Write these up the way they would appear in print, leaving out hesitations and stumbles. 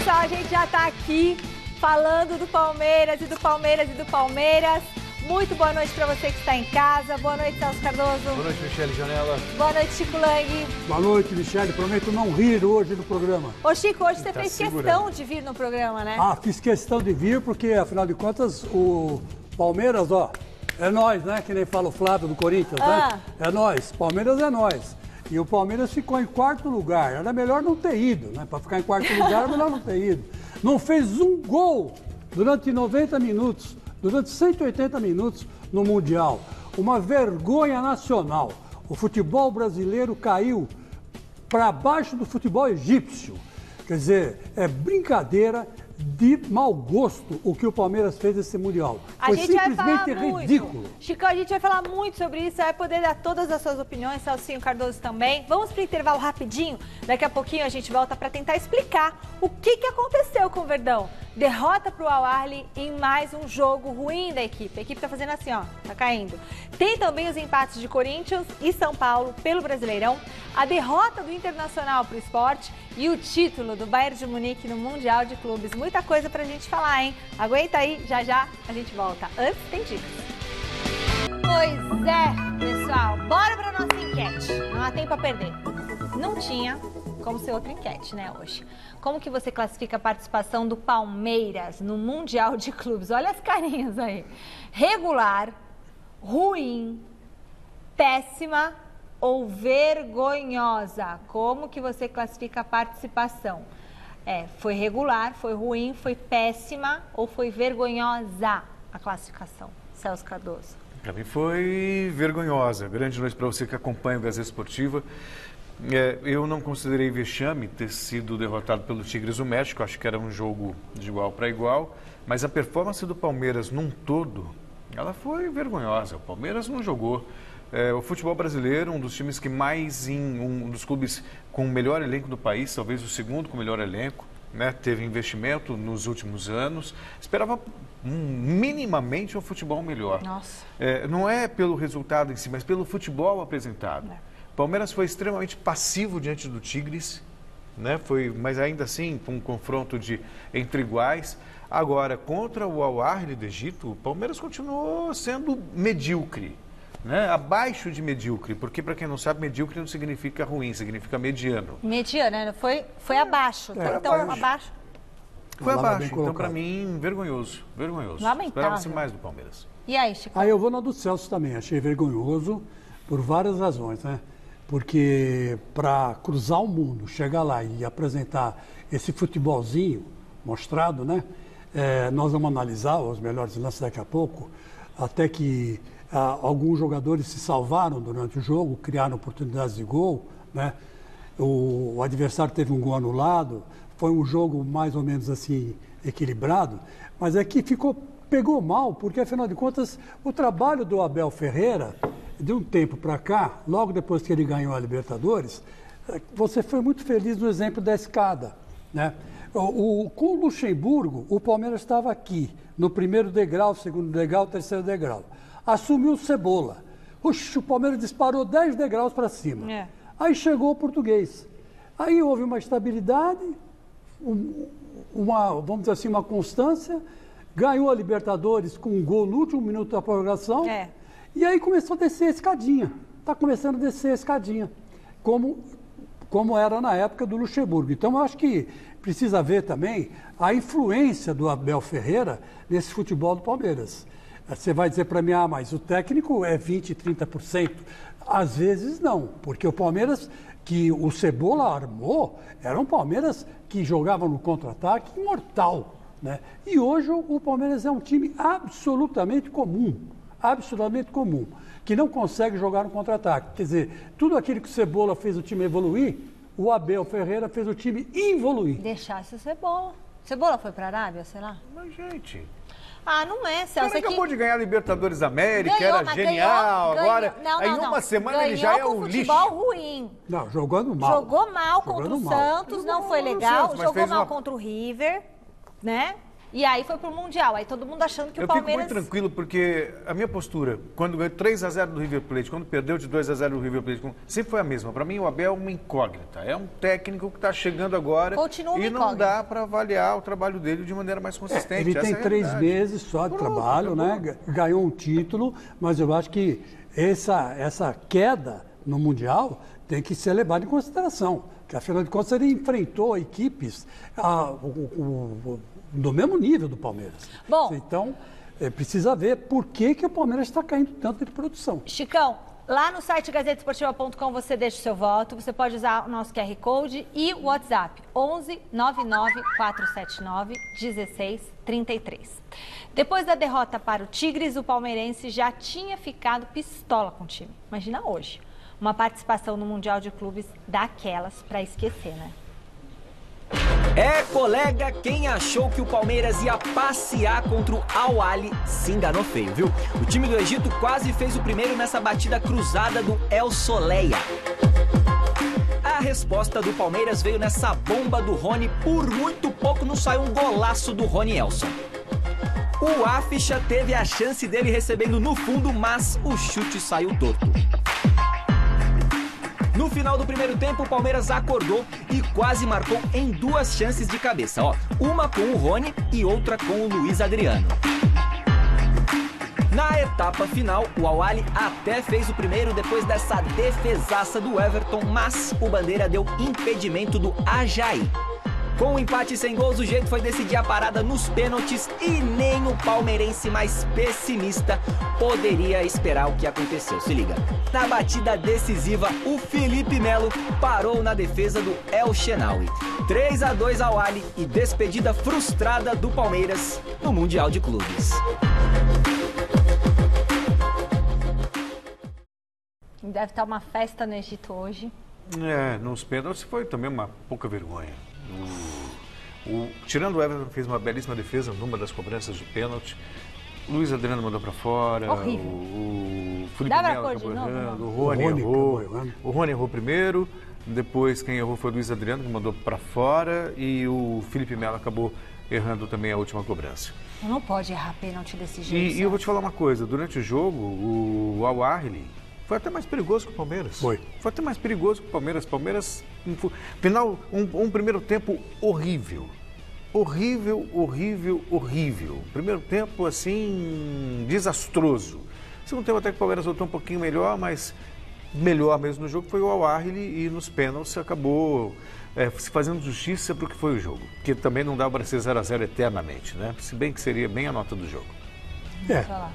Pessoal, a gente já está aqui falando do Palmeiras e do Palmeiras e do Palmeiras. Muito boa noite para você que está em casa. Boa noite, Celso Cardoso. Boa noite, Michele Janela. Boa noite, Chico Lang. Boa noite, Michele. Prometo não rir hoje no programa. Ô, Chico, hoje você fez questão de vir no programa, né? Ah, fiz questão de vir porque, afinal de contas, o Palmeiras, ó, é nós, né? Que nem fala o Flávio do Corinthians, né? É nós. Palmeiras é nós. E o Palmeiras ficou em quarto lugar. Era melhor não ter ido, né? Para ficar em quarto lugar, era melhor não ter ido. Não fez um gol durante 90 minutos, durante 180 minutos no Mundial. Uma vergonha nacional. O futebol brasileiro caiu para baixo do futebol egípcio. Quer dizer, é brincadeira de mau gosto o que o Palmeiras fez nesse Mundial. Foi simplesmente ridículo. Chico, a gente vai falar muito sobre isso, vai poder dar todas as suas opiniões, Celcinho Cardoso também. Vamos para o intervalo rapidinho, daqui a pouquinho a gente volta para tentar explicar o que aconteceu com o Verdão. Derrota para o Al Ahly em mais um jogo ruim da equipe. A equipe está fazendo assim, ó, tá caindo. Tem também os empates de Corinthians e São Paulo pelo Brasileirão, a derrota do Internacional para o Sport e o título do Bayern de Munique no Mundial de Clubes. Muita coisa pra gente falar, hein? Aguenta aí, já já a gente volta. Antes, tem dicas. Pois é, pessoal, bora pra nossa enquete. Não há tempo a perder. Não tinha como ser outra enquete, né, hoje. Como que você classifica a participação do Palmeiras no Mundial de Clubes? Olha as carinhas aí. Regular, ruim, péssima ou vergonhosa? Como que você classifica a participação? Foi regular, foi ruim, foi péssima ou foi vergonhosa a classificação? Celso Cardoso. Para mim foi vergonhosa. Grande noite para você que acompanha o Gazeta Esportiva. Eu não considerei vexame ter sido derrotado pelo Tigres do México. Acho que era um jogo de igual para igual. Mas a performance do Palmeiras num todo, ela foi vergonhosa. O Palmeiras não jogou. O futebol brasileiro, um dos times que mais, um dos clubes com o melhor elenco do país, talvez o segundo com o melhor elenco, né? Teve investimento nos últimos anos. Esperava minimamente um futebol melhor. Nossa. Não é pelo resultado em si, mas pelo futebol apresentado. O Palmeiras foi extremamente passivo diante do Tigres, né? Mas ainda assim, com um confronto entre iguais. Agora, contra o Al Ahly do Egito, o Palmeiras continuou sendo medíocre. Né? Abaixo de medíocre, porque para quem não sabe, medíocre não significa ruim, significa mediano. Mediano, né? Foi abaixo. Então, abaixo. Foi abaixo. Então, para mim, vergonhoso. Vergonhoso. Lamentável. Esperava-se mais do Palmeiras. E aí, Chico? Eu vou na do Celso também. Achei vergonhoso por várias razões, né? Porque para cruzar o mundo, chegar lá e apresentar esse futebolzinho mostrado, né? Nós vamos analisar os melhores lances daqui a pouco, até que alguns jogadores se salvaram durante o jogo, criaram oportunidades de gol, né? O adversário teve um gol anulado, foi um jogo mais ou menos assim equilibrado, mas é que pegou mal, porque afinal de contas o trabalho do Abel Ferreira, de um tempo para cá, logo depois que ele ganhou a Libertadores, você foi muito feliz no exemplo da escada, né? Com o Luxemburgo, o Palmeiras estava aqui, no primeiro degrau, segundo degrau, terceiro degrau. Assumiu o Cebola. O Palmeiras disparou 10 degraus para cima. Aí chegou o Português. Aí houve uma estabilidade, vamos dizer assim, uma constância, ganhou a Libertadores com um gol no último minuto da prorrogação, e aí começou a descer a escadinha. Está começando a descer a escadinha, como era na época do Luxemburgo. Então, eu acho que precisa ver também a influência do Abel Ferreira nesse futebol do Palmeiras. Você vai dizer para mim, mas o técnico é 20%, 30%. Às vezes não, porque o Palmeiras que o Cebola armou era um Palmeiras que jogava no contra-ataque mortal, né? E hoje o Palmeiras é um time absolutamente comum, que não consegue jogar no contra-ataque. Quer dizer, tudo aquilo que o Cebola fez o time evoluir, o Abel Ferreira fez o time involuir. Deixasse o Cebola. Cebola foi para a Arábia, sei lá? Mas, gente... não é, Celso. Ele acabou de ganhar a Libertadores da América, era genial. Agora, em uma semana ele já é um lixo. Futebol ruim. Não, jogando mal. Jogou mal contra o Santos, não foi legal. Jogou mal contra o River, né? E aí foi pro Mundial. Aí todo mundo achando que o Palmeiras... Eu fico muito tranquilo porque a minha postura, quando ganhou 3-0 do River Plate, quando perdeu de 2-0 do River Plate, sempre foi a mesma. Para mim, o Abel é uma incógnita. É um técnico que está chegando agora e não dá para avaliar o trabalho dele de maneira mais consistente. Ele tem 3 meses só de trabalho, né? Ganhou um título, mas eu acho que essa queda no Mundial tem que ser levada em consideração. Porque, afinal de contas, ele enfrentou equipes do mesmo nível do Palmeiras. Bom, então, precisa ver por que o Palmeiras está caindo tanto de produção. Chicão, lá no site gazetesportiva.com você deixa o seu voto, você pode usar o nosso QR Code e o WhatsApp 11 99 479 1633. Depois da derrota para o Tigres, o palmeirense já tinha ficado pistola com o time. Imagina hoje, uma participação no Mundial de Clubes daquelas para esquecer, né? Colega, quem achou que o Palmeiras ia passear contra o Al-Ahly se enganou feio, viu? O time do Egito quase fez o primeiro nessa batida cruzada do El Soleia. A resposta do Palmeiras veio nessa bomba do Rony, por muito pouco não saiu um golaço do Rony Elson. O Afisha teve a chance dele recebendo no fundo, mas o chute saiu torto. No final do primeiro tempo, o Palmeiras acordou e quase marcou em 2 chances de cabeça. Uma com o Rony e outra com o Luiz Adriano. Na etapa final, o Al-Ahly até fez o primeiro depois dessa defesaça do Everton, mas o Bandeira deu impedimento do Ajaí. Com o empate sem gols, o jeito foi decidir a parada nos pênaltis e nem o palmeirense mais pessimista poderia esperar o que aconteceu. Se liga, na batida decisiva, o Felipe Melo parou na defesa do El Shenawy. 3-2 ao Al-Ahly e despedida frustrada do Palmeiras no Mundial de Clubes. Deve estar uma festa no Egito hoje. Nos pênaltis foi também uma pouca vergonha. Tirando o Everton, fez uma belíssima defesa numa das cobranças de pênalti. Luiz Adriano mandou para fora. Horrível. O Felipe Melo acabou errando. O Rony errou. O Rony errou primeiro. Depois quem errou foi o Luiz Adriano, que mandou para fora. E o Felipe Melo acabou errando também a última cobrança. Não pode errar pênalti desse jeito. E eu vou te falar uma coisa. Durante o jogo, o Al-Ahly foi até mais perigoso que o Palmeiras. Foi até mais perigoso que o Palmeiras. Palmeiras, final, um primeiro tempo horrível. Horrível. Primeiro tempo, assim, desastroso. Segundo tempo até que o Palmeiras voltou um pouquinho melhor, mas melhor mesmo no jogo foi o Al-Ahly e nos pênaltis acabou se fazendo justiça para o que foi o jogo. Que também não dá para ser 0-0 eternamente, né? Se bem que seria bem a nota do jogo.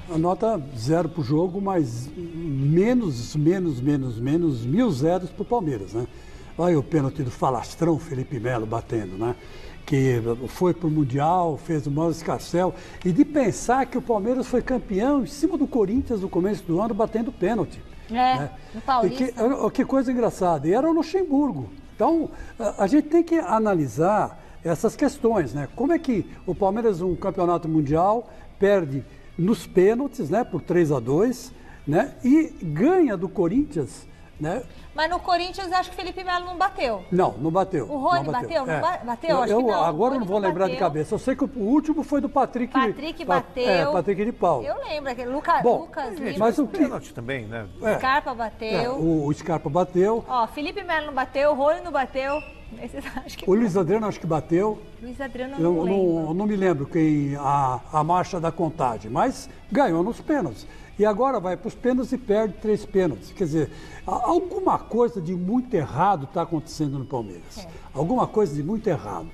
A nota 0 para o jogo, mas menos 1.000 zeros para o Palmeiras, né? Olha o pênalti do falastrão Felipe Melo batendo, né? Que foi para o Mundial, fez o maior escarcéu. E de pensar que o Palmeiras foi campeão em cima do Corinthians no começo do ano, batendo pênalti. Né? No Paulista. Que coisa engraçada. E era o Luxemburgo. Então, a gente tem que analisar essas questões, né? Como é que o Palmeiras, um campeonato mundial, perde nos pênaltis, né, por 3-2, né, e ganha do Corinthians, né? Mas no Corinthians, acho que o Felipe Melo não bateu. Não bateu. O Rony bateu? Bateu? Acho que não. Agora eu não vou lembrar de cabeça. Eu sei que o último foi do Patrick. Patrick bateu. Patrick de Paulo. Eu lembro. Lucas Lima. Mas o pênalti também, né? Scarpa bateu. O Scarpa bateu. Felipe Melo não bateu, o Rony não bateu. O Luiz Adriano acho que bateu. Luiz Adriano eu não me lembro quem a marcha da contagem, mas ganhou nos pênaltis. E agora vai para os pênaltis e perde 3 pênaltis. Quer dizer, alguma coisa de muito errado está acontecendo no Palmeiras. Alguma coisa de muito errado.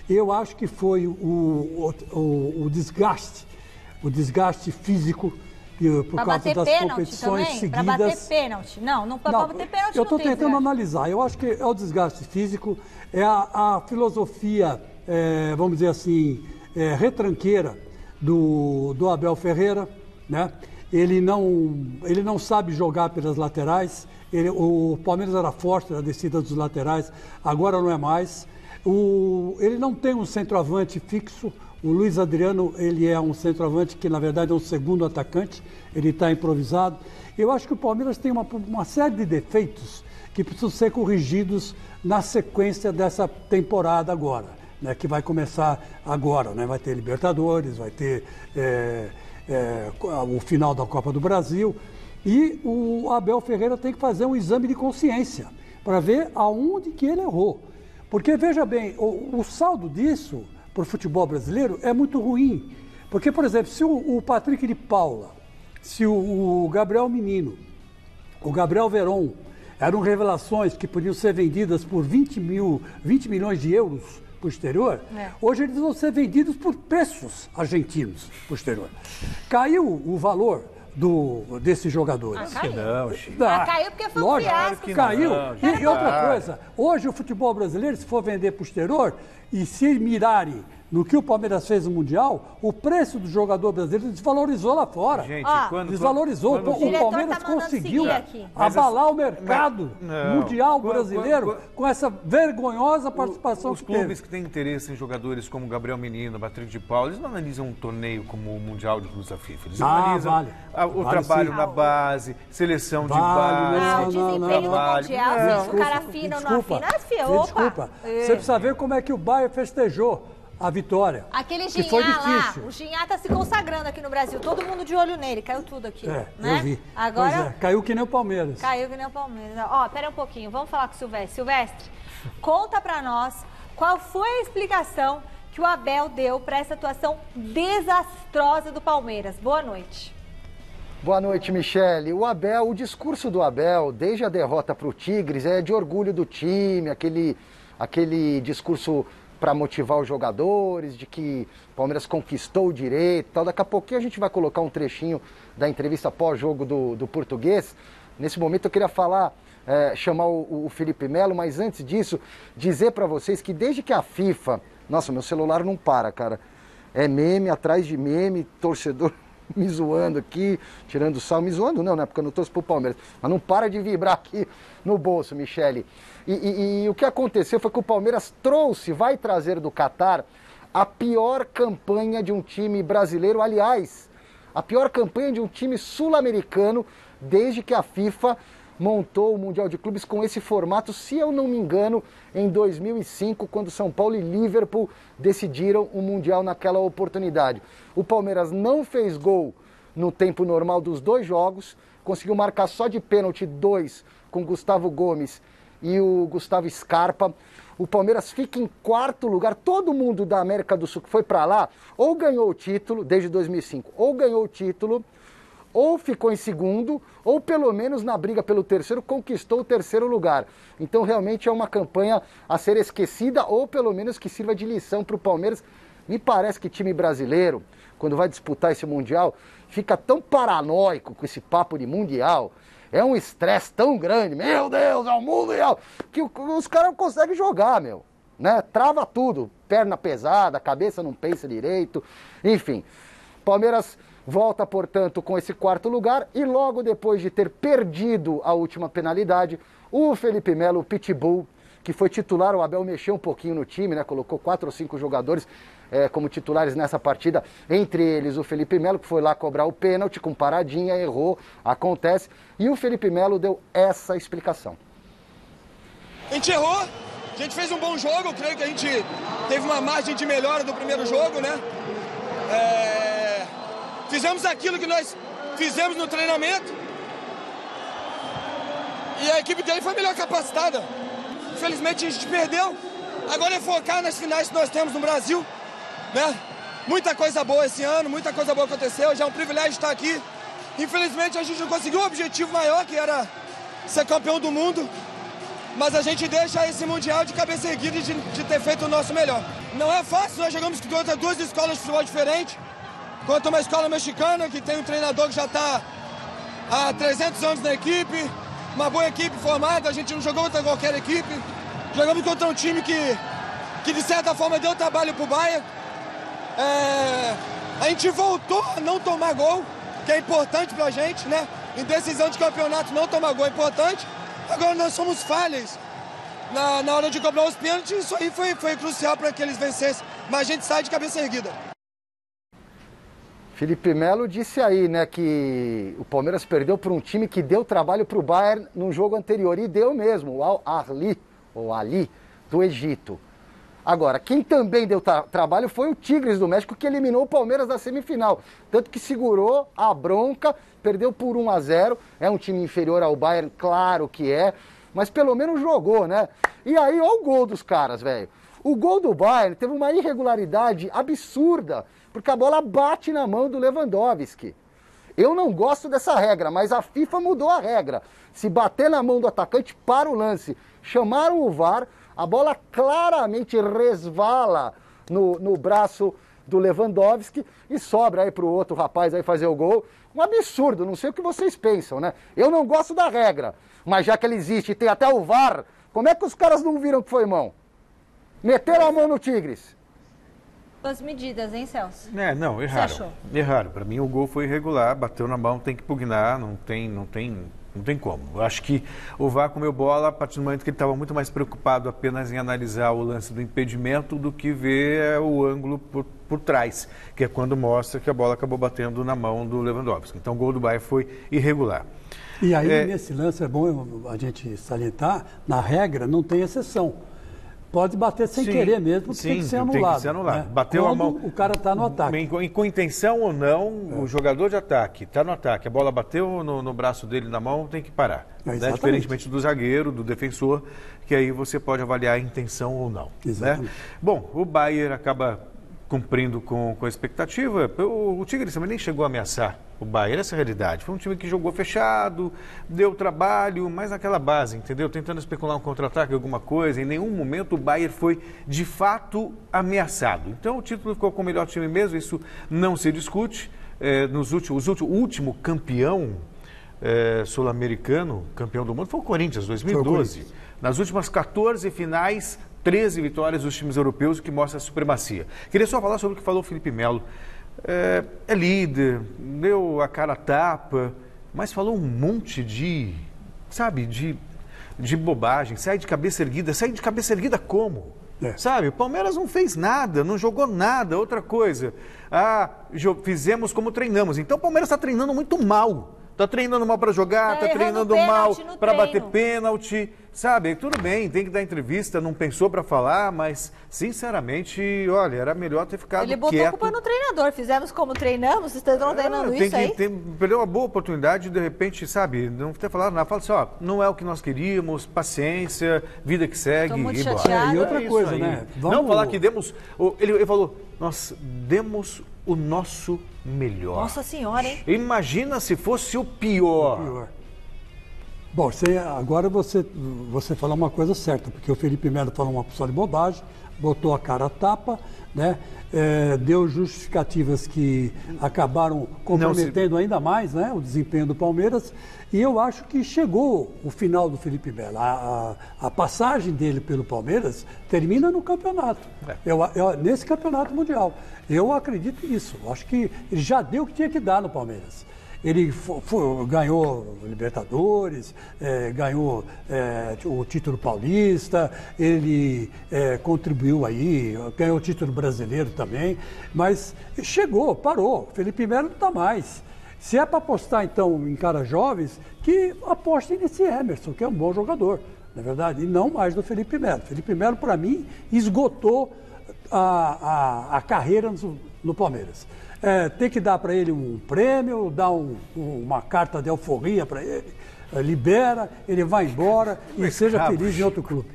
Eu acho que foi o desgaste físico por causa das competições seguidas. Para bater pênalti. Não para bater pênalti. Eu estou tentando analisar. Eu acho que é o desgaste físico, é a filosofia, vamos dizer assim, retranqueira do Abel Ferreira, né? Ele não sabe jogar pelas laterais. O Palmeiras era forte na descida dos laterais, agora não é mais. Ele não tem um centroavante fixo. O Luiz Adriano, ele é um centroavante que, na verdade, é um segundo atacante. Ele está improvisado. Eu acho que o Palmeiras tem uma série de defeitos que precisam ser corrigidos na sequência dessa temporada agora. né, que vai começar agora, né? Vai ter Libertadores, vai ter o final da Copa do Brasil. E o Abel Ferreira tem que fazer um exame de consciência para ver aonde que ele errou. Porque, veja bem, o saldo disso para o futebol brasileiro é muito ruim. Porque, por exemplo, se o Patrick de Paula, se o Gabriel Menino, o Gabriel Veron, eram revelações que podiam ser vendidas por 20 milhões de euros para o exterior, hoje eles vão ser vendidos por preços argentinos para o exterior. Caiu o valor desses jogadores. Caiu. Não, Caiu porque foi lógico, um fiasco. caiu. Não, E outra coisa, hoje o futebol brasileiro, se for vender para o exterior, e se mirarem no que o Palmeiras fez no Mundial, o preço do jogador brasileiro desvalorizou lá fora. Gente, Desvalorizou. O Palmeiras conseguiu abalar o mercado mundial brasileiro com essa vergonhosa participação Os clubes que têm interesse em jogadores como Gabriel Menino, Patrick de Paula, eles não analisam um torneio como o Mundial de Clubes da FIFA. Eles analisam o trabalho na base, seleção de base. O desempenho no Mundial, se o cara afina ou não afina, desculpa. Você precisa ver como é que o Bayern festejou a vitória. Aquele que foi Ginhá lá, difícil. o Ginhá tá se consagrando aqui no Brasil. Todo mundo de olho nele, caiu tudo aqui. Né? Eu vi. Agora, caiu que nem o Palmeiras. Caiu que nem o Palmeiras. Ó, pera um pouquinho, vamos falar com o Silvestre. Silvestre, conta pra nós qual foi a explicação que o Abel deu para essa atuação desastrosa do Palmeiras. Boa noite. Boa noite, Michele. O discurso do Abel, desde a derrota para o Tigres, é de orgulho do time, aquele discurso para motivar os jogadores, de que o Palmeiras conquistou o direito e tal. Daqui a pouquinho a gente vai colocar um trechinho da entrevista pós-jogo do Português. Nesse momento eu queria chamar o Felipe Melo, mas antes disso, dizer para vocês que desde que a FIFA... Nossa, meu celular não para, cara. É meme atrás de meme, torcedor me zoando aqui, tirando sal, me zoando não, né? Porque eu não torço pro Palmeiras. Mas não para de vibrar aqui no bolso, Michele. E o que aconteceu foi que o Palmeiras vai trazer do Catar a pior campanha de um time brasileiro, aliás, a pior campanha de um time sul-americano desde que a FIFA montou o Mundial de Clubes com esse formato, se eu não me engano, em 2005, quando São Paulo e Liverpool decidiram o Mundial naquela oportunidade. O Palmeiras não fez gol no tempo normal dos 2 jogos, conseguiu marcar só de pênalti 2 com Gustavo Gomes e o Gustavo Scarpa. O Palmeiras fica em 4º lugar. Todo mundo da América do Sul que foi para lá ou ganhou o título, desde 2005, ou ganhou o título, ou ficou em 2º, ou pelo menos na briga pelo 3º, conquistou o 3º lugar. Então realmente é uma campanha a ser esquecida, ou pelo menos que sirva de lição para o Palmeiras. Me parece que time brasileiro, quando vai disputar esse Mundial, fica tão paranoico com esse papo de Mundial. É um estresse tão grande, meu Deus, é o Mundial, que os caras não conseguem jogar, meu. Né? Trava tudo, perna pesada, cabeça não pensa direito, enfim. Palmeiras volta, portanto, com esse 4º lugar e logo depois de ter perdido a última penalidade, o Felipe Melo, o Pitbull, que foi titular, o Abel mexeu um pouquinho no time, né? Colocou 4 ou 5 jogadores como titulares nessa partida, entre eles o Felipe Melo, que foi lá cobrar o pênalti com paradinha, errou, acontece, e o Felipe Melo deu essa explicação. A gente errou, a gente fez um bom jogo, creio que a gente teve uma margem de melhora do primeiro jogo, né? Fizemos aquilo que nós fizemos no treinamento e a equipe dele foi melhor capacitada. Infelizmente a gente perdeu, agora é focar nas finais que nós temos no Brasil, né? Muita coisa boa esse ano, muita coisa boa aconteceu, já é um privilégio estar aqui. Infelizmente a gente não conseguiu o objetivo maior, que era ser campeão do mundo, mas a gente deixa esse Mundial de cabeça erguida de ter feito o nosso melhor. Não é fácil, nós jogamos contra 2 escolas de futebol diferentes, contra uma escola mexicana que tem um treinador que já está há 300 anos na equipe, uma boa equipe formada, a gente não jogou contra qualquer equipe, jogamos contra um time que de certa forma deu trabalho para o Bayern. A gente voltou a não tomar gol, que é importante para a gente, né? Em decisão de campeonato não tomar gol é importante. Agora nós somos falhas na hora de cobrar os pênaltis, isso aí foi crucial para que eles vencessem, mas a gente sai de cabeça erguida. Felipe Melo disse aí, né, que o Palmeiras perdeu por um time que deu trabalho para o Bayern no jogo anterior, e deu mesmo, o Al-Ahly, do Egito. Agora, quem também deu trabalho foi o Tigres do México, que eliminou o Palmeiras da semifinal. Tanto que segurou a bronca, perdeu por 1-0. É um time inferior ao Bayern, claro que é, mas pelo menos jogou, né? E aí, olha o gol dos caras, velho. O gol do Bayern teve uma irregularidade absurda, porque a bola bate na mão do Lewandowski. Eu não gosto dessa regra, mas a FIFA mudou a regra. Se bater na mão do atacante, para o lance. Chamaram o VAR, a bola claramente resvala no braço do Lewandowski e sobra aí para o outro rapaz aí fazer o gol. Um absurdo, não sei o que vocês pensam, né? Eu não gosto da regra, mas já que ela existe e tem até o VAR, como é que os caras não viram que foi mão? Meteram a mão no Tigres. As medidas, hein, Celso? Não, erraram. Erraram. Para mim o gol foi irregular, bateu na mão, tem que pugnar, não tem como. Eu acho que o VAR comeu bola a partir do momento que ele estava muito mais preocupado apenas em analisar o lance do impedimento do que ver o ângulo por trás, que é quando mostra que a bola acabou batendo na mão do Lewandowski. Então o gol do Bayern foi irregular. E aí, nesse lance, é bom a gente salientar, na regra não tem exceção. Pode bater sem querer mesmo, que tem que ser anulado. Tem que ser anulado. Né? Bateu quando a mão. O cara está no ataque. Com intenção ou não, o jogador de ataque está no ataque, a bola bateu no braço dele, na mão, tem que parar. Né? Diferentemente do zagueiro, do defensor, que aí você pode avaliar a intenção ou não. Né? Bom, o Bayern acaba cumprindo com a expectativa. O Tigres também nem chegou a ameaçar o Bayern, essa é a realidade. Foi um time que jogou fechado, deu trabalho, mas naquela base, entendeu? Tentando especular um contra-ataque, alguma coisa. Em nenhum momento o Bayern foi, de fato, ameaçado. Então o título ficou com o melhor time mesmo, isso não se discute. O último campeão sul-americano, campeão do mundo, foi o Corinthians, 2012. Nas últimas 14 finais, 13 vitórias dos times europeus, o que mostra a supremacia. Queria só falar sobre o que falou o Felipe Melo. É líder, deu a cara a tapa, mas falou um monte de bobagem. Sai de cabeça erguida como? Sabe, o Palmeiras não fez nada, não jogou nada. Outra coisa, fizemos como treinamos. Então o Palmeiras está treinando muito mal. Está treinando mal para jogar, está treinando mal para bater pênalti, sabe? Tudo bem, tem que dar entrevista, não pensou para falar, mas, sinceramente, olha, era melhor ter ficado quieto. Ele botou a culpa no treinador, fizemos como treinamos, vocês estão treinando isso aí? Perdeu uma boa oportunidade de repente, sabe, não ter falado nada. Fala assim, não é o que nós queríamos, paciência, vida que segue, muito e embora. chateada. E outra coisa, né? Não falar que demos... Ele falou, nós demos o nosso melhor. Nossa Senhora, hein? Imagina se fosse o pior. Bom, agora você falou uma coisa certa, porque o Felipe Melo falou uma porção de bobagem, botou a cara a tapa, né? Deu justificativas que acabaram comprometendo ainda mais, né, o desempenho do Palmeiras. E eu acho que chegou o final do Felipe Melo. A passagem dele pelo Palmeiras termina no campeonato. Nesse campeonato mundial. Eu acredito nisso. Acho que ele já deu o que tinha que dar no Palmeiras. Ele ganhou Libertadores, ganhou o título paulista, ele contribuiu aí, ganhou o título brasileiro também, mas chegou, parou. Felipe Melo não está mais. Se é para apostar, então, em caras jovens, que apostem nesse Emerson, que é um bom jogador, na verdade, e não mais do Felipe Melo. Felipe Melo, para mim, esgotou a carreira no Palmeiras. Tem que dar para ele um prêmio, dar uma carta de alforria para ele, libera, ele vai embora e seja feliz em outro clube.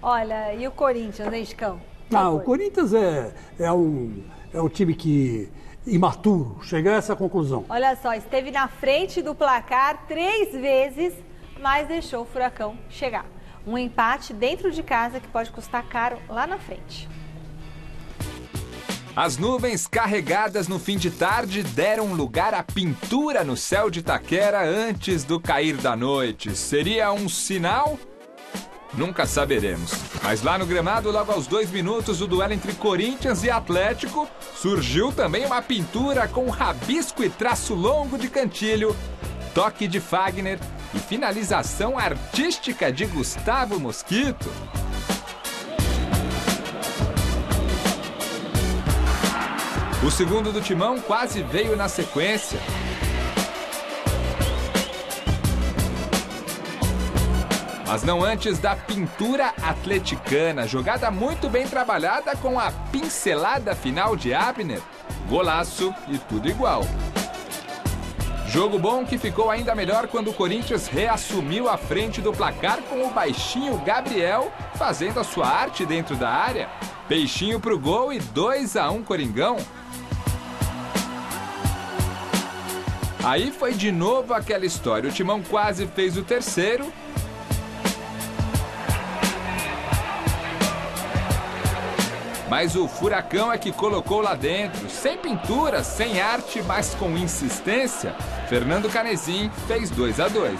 Olha, e o Corinthians, hein, Chicão? O Corinthians é um time que imaturo, chega a essa conclusão. Olha só, esteve na frente do placar 3 vezes, mas deixou o Furacão chegar. Um empate dentro de casa que pode custar caro lá na frente. As nuvens carregadas no fim de tarde deram lugar à pintura no céu de Itaquera antes do cair da noite. Seria um sinal? Nunca saberemos. Mas lá no gramado, logo aos 2 minutos do duelo entre Corinthians e Atlético, surgiu também uma pintura com rabisco e traço longo de Cantilho, toque de Fagner e finalização artística de Gustavo Mosquito. O segundo do Timão quase veio na sequência. Mas não antes da pintura atleticana, jogada muito bem trabalhada com a pincelada final de Abner. Golaço e tudo igual. Jogo bom que ficou ainda melhor quando o Corinthians reassumiu a frente do placar com o baixinho Gabriel fazendo a sua arte dentro da área. Peixinho pro gol e 2-1 Coringão. Aí foi de novo aquela história. O Timão quase fez o terceiro. Mas o Furacão é que colocou lá dentro, sem pintura, sem arte, mas com insistência. Fernando Canezin fez 2-2.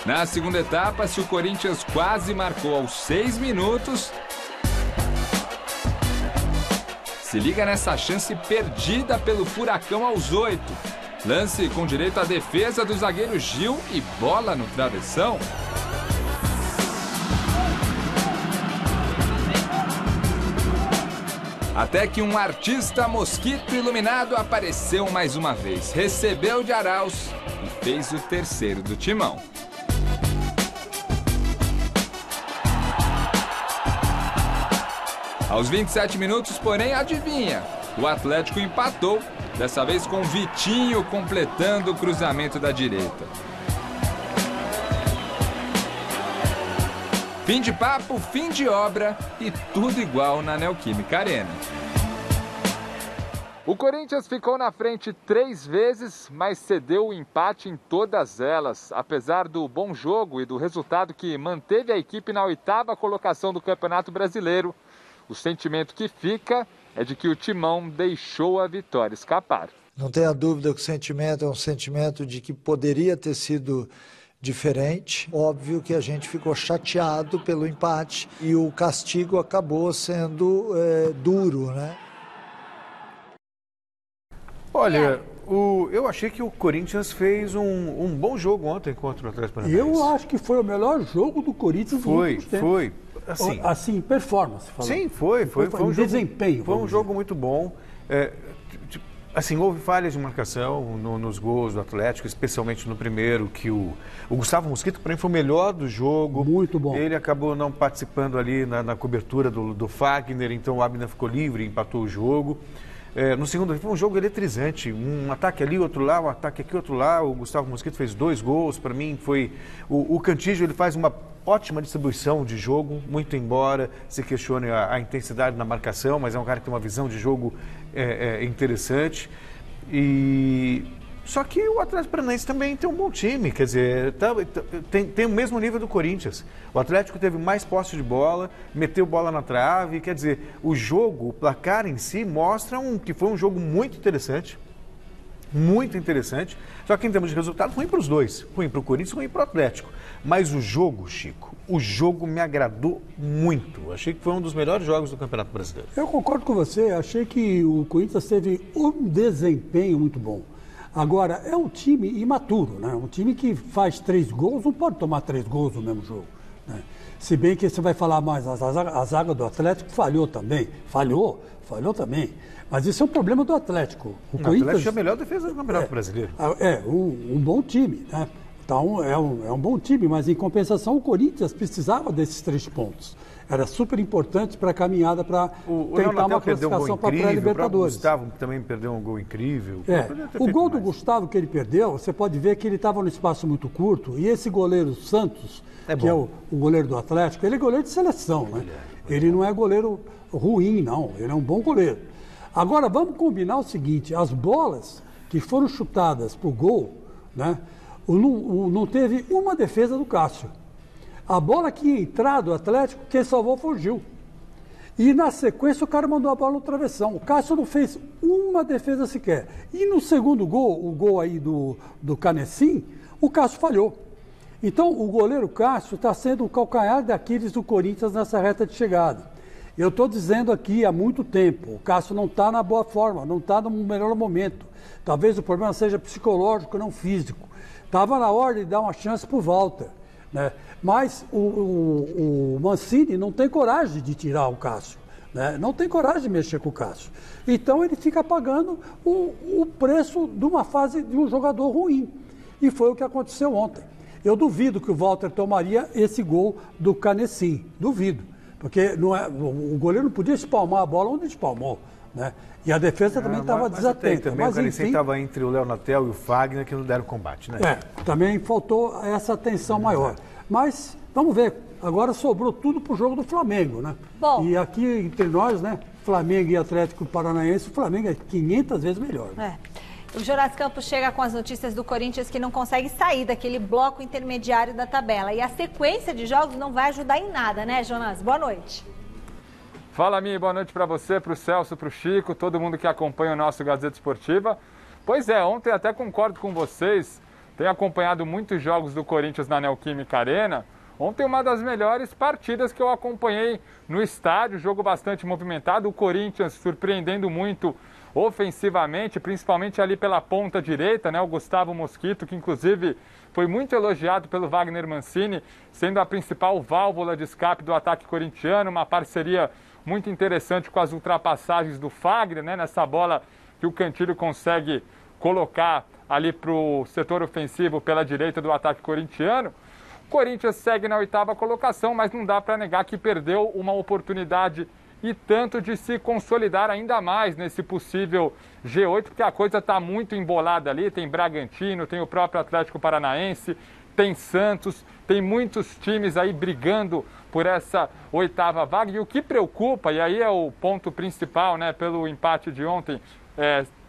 Na segunda etapa, se o Corinthians quase marcou aos 6 minutos, se liga nessa chance perdida pelo Furacão aos 8. Lance com direito à defesa do zagueiro Gil e bola no travessão. Até que um artista mosquito iluminado apareceu mais uma vez, recebeu de Arauz e fez o terceiro do Timão. Aos 27 minutos, porém, adivinha, o Atlético empatou, dessa vez com Vitinho completando o cruzamento da direita. Fim de papo, fim de obra e tudo igual na Neoquímica Arena. O Corinthians ficou na frente 3 vezes, mas cedeu o empate em todas elas. Apesar do bom jogo e do resultado que manteve a equipe na 8ª colocação do Campeonato Brasileiro, o sentimento que fica é de que o Timão deixou a vitória escapar. Não tenha dúvida que o sentimento é um sentimento de que poderia ter sido diferente. Óbvio que a gente ficou chateado pelo empate e o castigo acabou sendo duro, né? Olha, eu achei que o Corinthians fez um bom jogo ontem contra o Atlético Paranaense. Eu acho que foi o melhor jogo do Corinthians nos últimos tempos. Foi. Assim, performance. Falando. Sim, foi um desempenho. Foi um jogo muito bom. Assim, houve falhas de marcação nos gols do Atlético, especialmente no primeiro, que o Gustavo Mosquito, para mim, foi o melhor do jogo. Muito bom. Ele acabou não participando ali na cobertura do Fagner, então o Abner ficou livre e empatou o jogo. No segundo, foi um jogo eletrizante, um ataque ali, outro lá, um ataque aqui, outro lá. O Gustavo Mosquito fez 2 gols, para mim foi... O Cantígio, ele faz uma ótima distribuição de jogo, muito embora se questione a intensidade na marcação, mas é um cara que tem uma visão de jogo interessante. Só que o Atlético Paranaense também tem um bom time, quer dizer, tem o mesmo nível do Corinthians. O Atlético teve mais posse de bola, meteu bola na trave, quer dizer, o jogo, o placar em si mostra que foi um jogo muito interessante, só que em termos de resultado, ruim para os dois, ruim para o Corinthians, ruim para o Atlético. Mas o jogo, Chico, me agradou muito. Achei que foi um dos melhores jogos do Campeonato Brasileiro. Eu concordo com você, achei que o Corinthians teve um desempenho muito bom. Agora, é um time imaturo, né? Um time que faz 3 gols, não pode tomar 3 gols no mesmo jogo, né? Se bem que você vai falar mais, a zaga do Atlético falhou também. Mas isso é um problema do Atlético. O Atlético é a melhor defesa do Campeonato Brasileiro. Um bom time, né? Então, é um bom time, mas em compensação o Corinthians precisava desses 3 pontos. Era super importante para a caminhada para tentar uma classificação para a pré-Libertadores. O Gustavo também perdeu um gol incrível. O gol do Gustavo que ele perdeu, você pode ver que ele estava num espaço muito curto e esse goleiro Santos, que é o goleiro do Atlético, ele é goleiro de seleção, né? Ele não é goleiro ruim, não. Ele é um bom goleiro. Agora, vamos combinar o seguinte, as bolas que foram chutadas para o gol, né? Não teve uma defesa do Cássio. A bola que ia entrar do Atlético, quem salvou foi o Gil. E na sequência o cara mandou a bola no travessão. O Cássio não fez uma defesa sequer. E no segundo gol, o gol aí do Canecim, o Cássio falhou. Então o goleiro Cássio está sendo o calcanhar de Aquiles do Corinthians nessa reta de chegada. Eu estou dizendo aqui há muito tempo, o Cássio não está na boa forma, não está no melhor momento. Talvez o problema seja psicológico, não físico. Estava na hora de dar uma chance para o Walter, né? Mas o Mancini não tem coragem de tirar o Cássio, né? Não tem coragem de mexer com o Cássio. Então ele fica pagando o preço de uma fase de um jogador ruim. E foi o que aconteceu ontem. Eu duvido que o Walter tomaria esse gol do Canessim. Duvido. Porque não é, o goleiro não podia espalmar a bola onde espalmou, né? E a defesa também estava desatenta. Também mas o Canessim enfim, estava entre o Léo Natel e o Fagner, que não deram combate, né? Também faltou essa atenção maior. Mas, vamos ver, agora sobrou tudo para o jogo do Flamengo, né? Bom. E aqui entre nós, né, Flamengo e Atlético Paranaense, o Flamengo é 500 vezes melhor. Né? O Jonas Campos chega com as notícias do Corinthians que não consegue sair daquele bloco intermediário da tabela. E a sequência de jogos não vai ajudar em nada, né, Jonas? Boa noite. Fala, Mi, boa noite para você, para o Celso, para o Chico, todo mundo que acompanha o nosso Gazeta Esportiva. Pois é, ontem até concordo com vocês, tenho acompanhado muitos jogos do Corinthians na Neoquímica Arena. Ontem uma das melhores partidas que eu acompanhei no estádio, jogo bastante movimentado, o Corinthians surpreendendo muito ofensivamente, principalmente ali pela ponta direita, né? O Gustavo Mosquito, que inclusive foi muito elogiado pelo Wagner Mancini, sendo a principal válvula de escape do ataque corintiano, uma parceria muito interessante com as ultrapassagens do Fagner, né? Nessa bola que o Cantillo consegue colocar ali para o setor ofensivo pela direita do ataque corintiano. O Corinthians segue na 8ª colocação, mas não dá para negar que perdeu uma oportunidade e tanto de se consolidar ainda mais nesse possível G8, porque a coisa está muito embolada ali, tem Bragantino, tem o próprio Atlético Paranaense, tem Santos, tem muitos times aí brigando por essa 8ª vaga. E o que preocupa, e aí é o ponto principal, né, pelo empate de ontem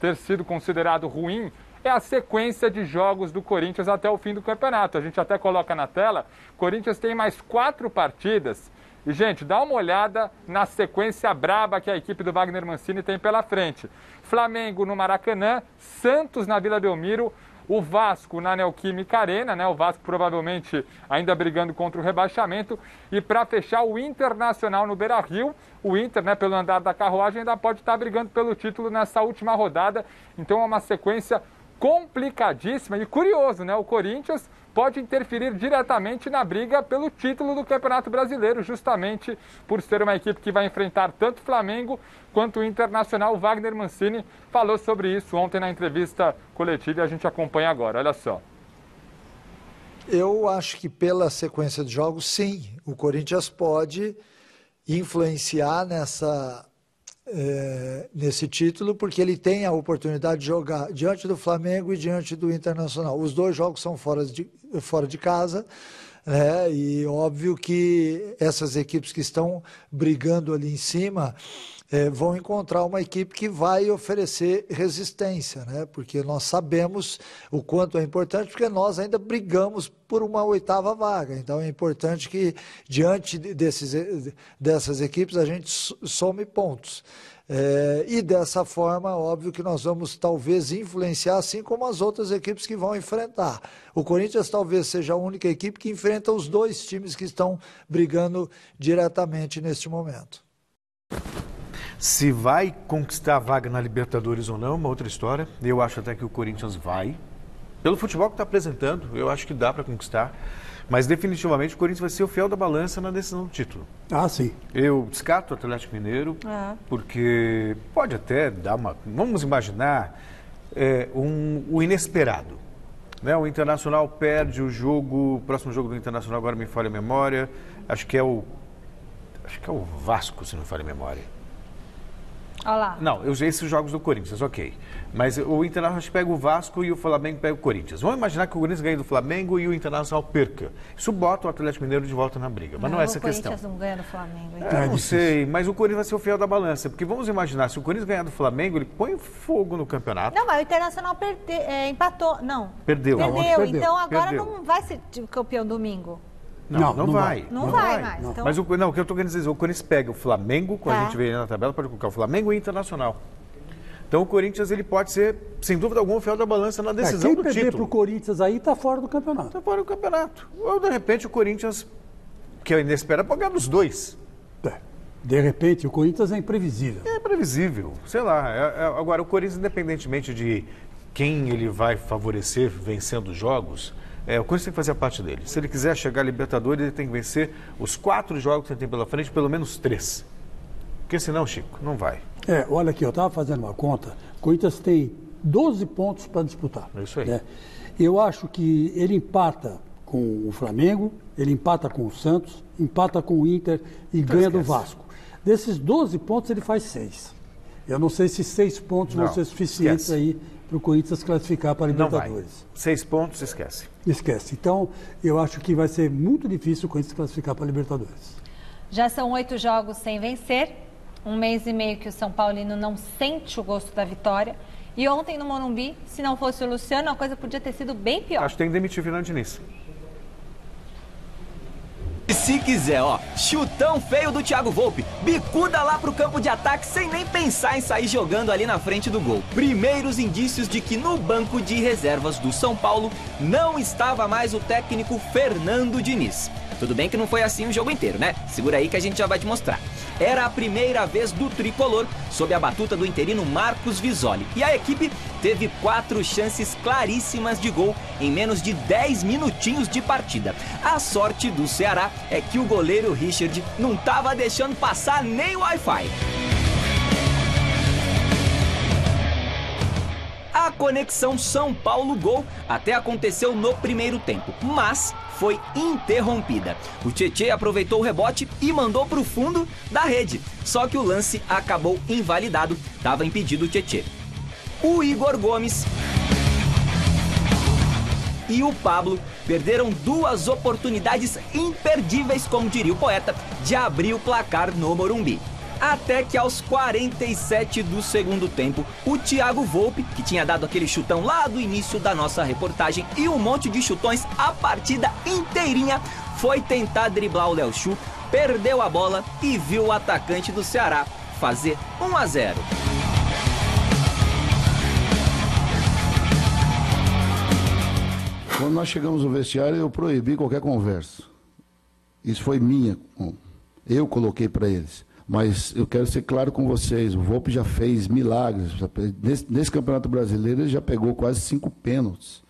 ter sido considerado ruim, é a sequência de jogos do Corinthians até o fim do campeonato. A gente até coloca na tela, o Corinthians tem mais 4 partidas. E, gente, dá uma olhada na sequência braba que a equipe do Wagner Mancini tem pela frente. Flamengo no Maracanã, Santos na Vila Belmiro, o Vasco na Neoquímica Arena, né? O Vasco provavelmente ainda brigando contra o rebaixamento. E para fechar, o Internacional no Beira-Rio. O Inter, né, pelo andar da carruagem, ainda pode estar brigando pelo título nessa última rodada. Então é uma sequência complicadíssima e curioso, né? O Corinthians pode interferir diretamente na briga pelo título do Campeonato Brasileiro, justamente por ser uma equipe que vai enfrentar tanto o Flamengo quanto o Internacional. O Wagner Mancini falou sobre isso ontem na entrevista coletiva e a gente acompanha agora. Olha só. Eu acho que pela sequência de jogos, sim, o Corinthians pode influenciar nesse título, porque ele tem a oportunidade de jogar diante do Flamengo e diante do Internacional. Os dois jogos são fora de casa, né? E óbvio que essas equipes que estão brigando ali em cima vão encontrar uma equipe que vai oferecer resistência, né? Porque nós sabemos o quanto é importante, porque nós ainda brigamos por uma 8ª vaga. Então é importante que diante dessas equipes a gente some pontos. E dessa forma, óbvio que nós vamos talvez influenciar, assim como as outras equipes que vão enfrentar. O Corinthians talvez seja a única equipe que enfrenta os dois times que estão brigando diretamente neste momento. Se vai conquistar a vaga na Libertadores ou não, é uma outra história. Eu acho até que o Corinthians vai. Pelo futebol que está apresentando, eu acho que dá para conquistar. Mas definitivamente o Corinthians vai ser o fiel da balança na decisão do título. Ah, sim. Eu descarto o Atlético Mineiro, porque pode até dar uma... Vamos imaginar o inesperado. Né? O Internacional perde o jogo, o próximo jogo do Internacional, agora me falha a memória, acho que é o Vasco, se não me falha a memória. Olha lá. Não, esses jogos do Corinthians, ok. Mas o Internacional pega o Vasco e o Flamengo pega o Corinthians. Vamos imaginar que o Corinthians ganhe do Flamengo e o Internacional perca. Isso bota o Atlético Mineiro de volta na briga. Mas não é essa a questão. O Corinthians não ganha do Flamengo. Então. Não sei, mas o Corinthians vai ser o fiel da balança. Porque vamos imaginar, se o Corinthians ganhar do Flamengo, ele põe fogo no campeonato. Não, mas o Internacional empatou. Não. Perdeu. Perdeu. Então agora não vai ser campeão domingo. Não vai. Não vai mais. Não. Então... Mas o que eu estou querendo dizer, o Corinthians pega o Flamengo, quando a gente vê na tabela, pode colocar o Flamengo e o Internacional. Então o Corinthians ele pode ser, sem dúvida alguma, o fiel da balança na decisão do título. Quem perder para o Corinthians aí está fora do campeonato. Está fora do campeonato. Ou de repente o Corinthians, que é inesperado, pode ganhar dos dois. De repente o Corinthians é imprevisível. É previsível, sei lá. Agora o Corinthians, independentemente de quem ele vai favorecer vencendo os jogos... o Corinthians tem que fazer a parte dele. Se ele quiser chegar à Libertadores, ele tem que vencer os 4 jogos que ele tem pela frente, pelo menos 3. Porque senão, Chico, não vai. Olha aqui, eu estava fazendo uma conta. O Corinthians tem 12 pontos para disputar. É isso aí. Né? Eu acho que ele empata com o Flamengo, ele empata com o Santos, empata com o Inter e ganha do Vasco. Desses 12 pontos, ele faz 6. Eu não sei se 6 pontos vão ser suficientes aí para o Corinthians classificar para a Libertadores. Não vai. 6 pontos, esquece. Esquece. Então, eu acho que vai ser muito difícil o Corinthians classificar para a Libertadores. Já são 8 jogos sem vencer, 1 mês e meio que o São Paulino não sente o gosto da vitória. E ontem no Morumbi, se não fosse o Luciano, a coisa podia ter sido bem pior. Acho que tem que demitir o Fernando Diniz. E se quiser, ó, chutão feio do Thiago Volpi, bicuda lá pro campo de ataque sem nem pensar em sair jogando ali na frente do gol. Primeiros indícios de que no banco de reservas do São Paulo não estava mais o técnico Fernando Diniz. Tudo bem que não foi assim o jogo inteiro, né? Segura aí que a gente já vai te mostrar. Era a primeira vez do tricolor sob a batuta do interino Marcos Visoli. E a equipe teve 4 chances claríssimas de gol em menos de 10 minutinhos de partida. A sorte do Ceará é que o goleiro Richard não estava deixando passar nem o Wi-Fi. A conexão São Paulo-Gol até aconteceu no primeiro tempo, mas foi interrompida. O Tietê aproveitou o rebote e mandou para o fundo da rede. Só que o lance acabou invalidado, estava impedido o Tietê. O Igor Gomes e o Pablo perderam 2 oportunidades imperdíveis, como diria o poeta, de abrir o placar no Morumbi. Até que aos 47 do segundo tempo, o Thiago Volpi, que tinha dado aquele chutão lá do início da nossa reportagem e um monte de chutões a partida inteirinha, foi tentar driblar o Léo Chu, perdeu a bola e viu o atacante do Ceará fazer 1-0. Quando nós chegamos no vestiário, eu proibi qualquer conversa. Isso foi minha. Eu coloquei para eles. Mas eu quero ser claro com vocês, o Volpi já fez milagres. Nesse Campeonato Brasileiro ele já pegou quase 5 pênaltis.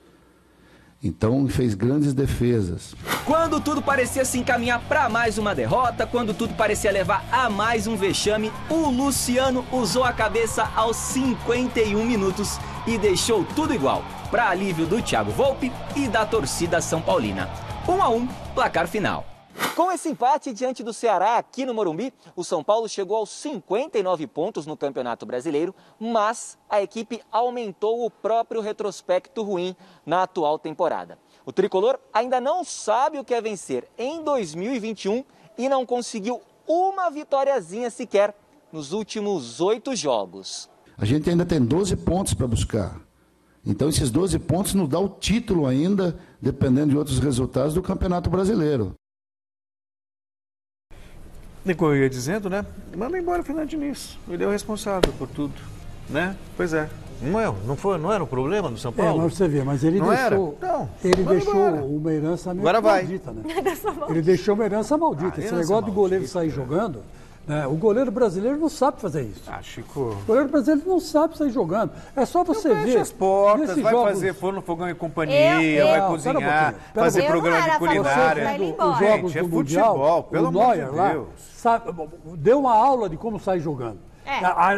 Então fez grandes defesas. Quando tudo parecia se encaminhar para mais uma derrota, quando tudo parecia levar a mais um vexame, o Luciano usou a cabeça aos 51 minutos e deixou tudo igual, para alívio do Thiago Volpi e da torcida São Paulina. 1-1, placar final. Com esse empate diante do Ceará aqui no Morumbi, o São Paulo chegou aos 59 pontos no Campeonato Brasileiro, mas a equipe aumentou o próprio retrospecto ruim na atual temporada. O tricolor ainda não sabe o que é vencer em 2021 e não conseguiu uma vitóriazinha sequer nos últimos 8 jogos. A gente ainda tem 12 pontos para buscar. Então esses 12 pontos nos dão o título ainda, dependendo de outros resultados do Campeonato Brasileiro. E como eu ia dizendo, né? Manda embora o Fernando Diniz. Ele é o responsável por tudo, né? Pois é. Não era o problema do São Paulo? Mas você vê, mas ele não deixou, não, ele deixou uma herança meio maldita, né? Ele deixou uma herança maldita. Esse negócio de goleiro sair jogando, né? O goleiro brasileiro não sabe fazer isso. Chico. O goleiro brasileiro não sabe sair jogando. É só você ver. Fecha as portas, vai fazer forno, fogão e companhia, vai cozinhar, fazer programa de culinária. Os jogos do Mundial, futebol, pelo amor de Deus. Deu uma aula de como sair jogando.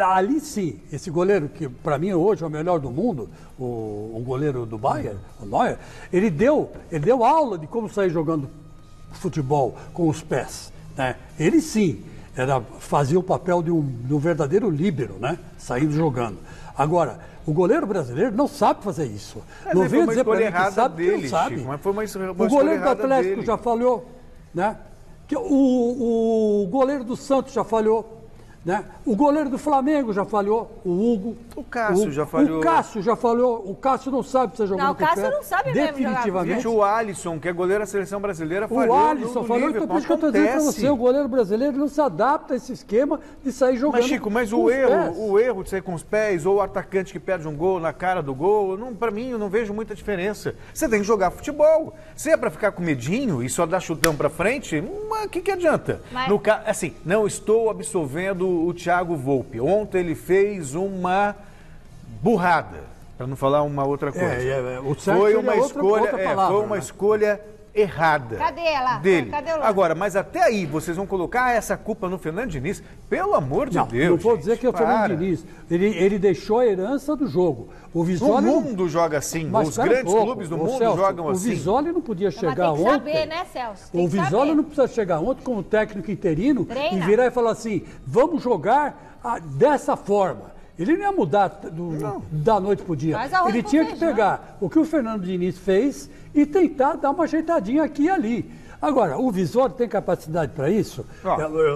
Ali sim, esse goleiro, que para mim hoje é o melhor do mundo, o goleiro do Bayern, o Neuer, ele deu aula de como sair jogando futebol com os pés, né? Ele sim, fazia o papel de um verdadeiro líbero, né? Saindo jogando. Agora, o goleiro brasileiro não sabe fazer isso. Não vem dizer para mim que sabe, que não sabe. Chico, mas foi uma o goleiro do Atlético dele. já falhou, né? O goleiro do Santos já falhou. Né? O goleiro do Flamengo já falhou, o Hugo. O Cássio já falhou. O Cássio já falhou. O Cássio não sabe se jogar no pé. Não, o Cássio não sabe mesmo definitivamente. Gente, o Alisson, que é goleiro da seleção brasileira, falhou. O Alisson falou, então por isso que eu estou dizendo para você, o goleiro brasileiro não se adapta a esse esquema de sair jogando. Mas, Chico, o erro de sair com os pés, ou o atacante que perde um gol na cara do gol, para mim, eu não vejo muita diferença. Você tem que jogar futebol. Se é para ficar com medinho e só dar chutão para frente, o que adianta? Mas... Assim, não estou absolvendo o Thiago Volpi. Ontem ele fez uma burrada, para não falar uma outra coisa. Foi uma escolha errada. Cadê ela? Dele. Cadê o lance? Agora, mas até aí vocês vão colocar essa culpa no Fernando Diniz? Pelo amor de Deus. Não vou gente, dizer que é o Fernando Diniz. Ele deixou a herança do jogo. O Visoli o mundo joga assim. Os grandes clubes do mundo Celso, jogam assim. O Visoli não podia chegar tem que ontem. saber, né, Celso? Tem O que Visoli saber. não precisa chegar ontem como técnico interino Treina. e virar e falar assim: vamos jogar dessa forma. Ele não ia mudar da noite para o dia. Ele tinha que pegar o que o Fernando Diniz fez e tentar dar uma ajeitadinha aqui e ali. Agora, o Visoli tem capacidade para isso?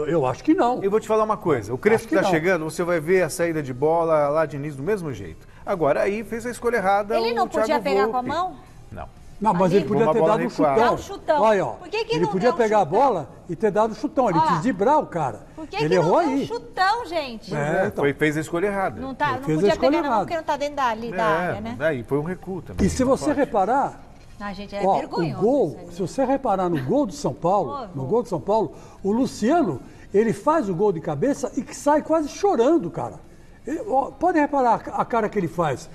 Eu acho que não. Eu vou te falar uma coisa. O Crespo está chegando, você vai ver a saída de bola lá de Diniz do mesmo jeito. Agora, aí fez a escolha errada. Ele não podia pegar com a mão? Não, mas ele podia ter dado um chutão. Dar um chutão. Olha, ó, Por que ele não podia deu um pegar a chutão? bola e ter dado um chutão. Ele quis driblar o cara. Por que ele não errou deu aí. um chutão, gente? Então. Fez a escolha errada. Não fez podia a escolha pegar na mão errada. porque não tá dentro da área, né? Daí foi um recuo também. E se você reparar, Gente, é ó, vergonhoso. o gol, isso aí. se você reparar no gol do São Paulo, o Luciano, ele faz o gol de cabeça e que sai quase chorando, cara. Pode reparar a cara que ele faz,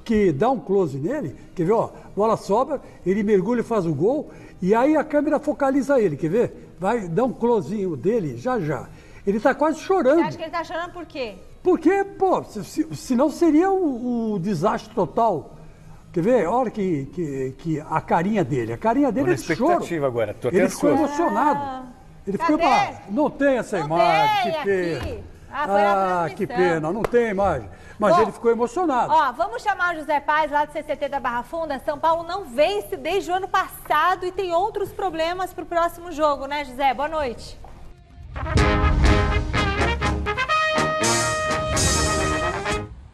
que dá um close nele, quer ver, ó, bola sobra, ele mergulha e faz o gol, e aí a câmera focaliza ele, quer ver? Vai dar um closinho dele, já. Ele tá quase chorando. Você acha que ele tá chorando por quê? Porque, pô, senão seria o desastre total. Quer ver? Olha que a carinha dele é de choro. Expectativa agora, tô até Ele ficou ansioso. emocionado. Ele ficou, não tem essa Não imagem, tem que aqui. pena. Foi na Que transmissão. pena, não tem imagem. Mas Bom, ele ficou emocionado. Ó, vamos chamar o José Paz, lá do CCT da Barra Funda. São Paulo não vence desde o ano passado e tem outros problemas pro próximo jogo, né, José? Boa noite.